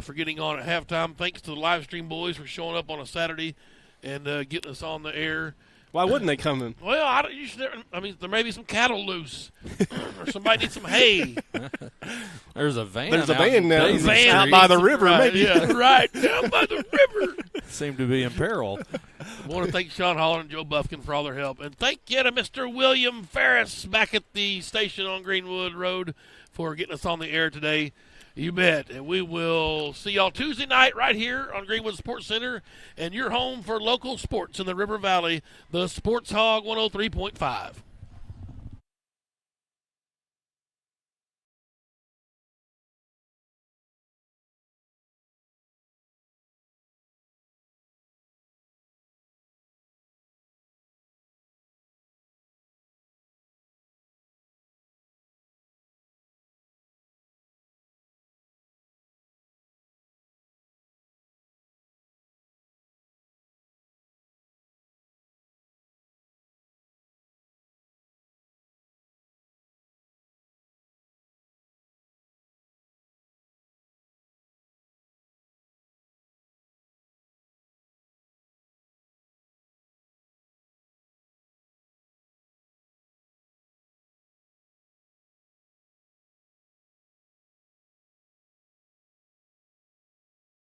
for getting on at halftime. Thanks to the live stream boys for showing up on a Saturday and getting us on the air. Why wouldn't they come in? Well, there may be some cattle loose, or somebody needs some hay. There's a van. There's a van now. Out by the river, right, maybe. Yeah, right, down by the river. Seem to be in peril. I want to thank Sean Holland and Joe Buffkin for all their help. And thank you to Mr. William Ferris back at the station on Greenwood Road for getting us on the air today. You bet. And we will see y'all Tuesday night right here on Greenwood Sports Center and your home for local sports in the River Valley, the Sports Hog 103.5.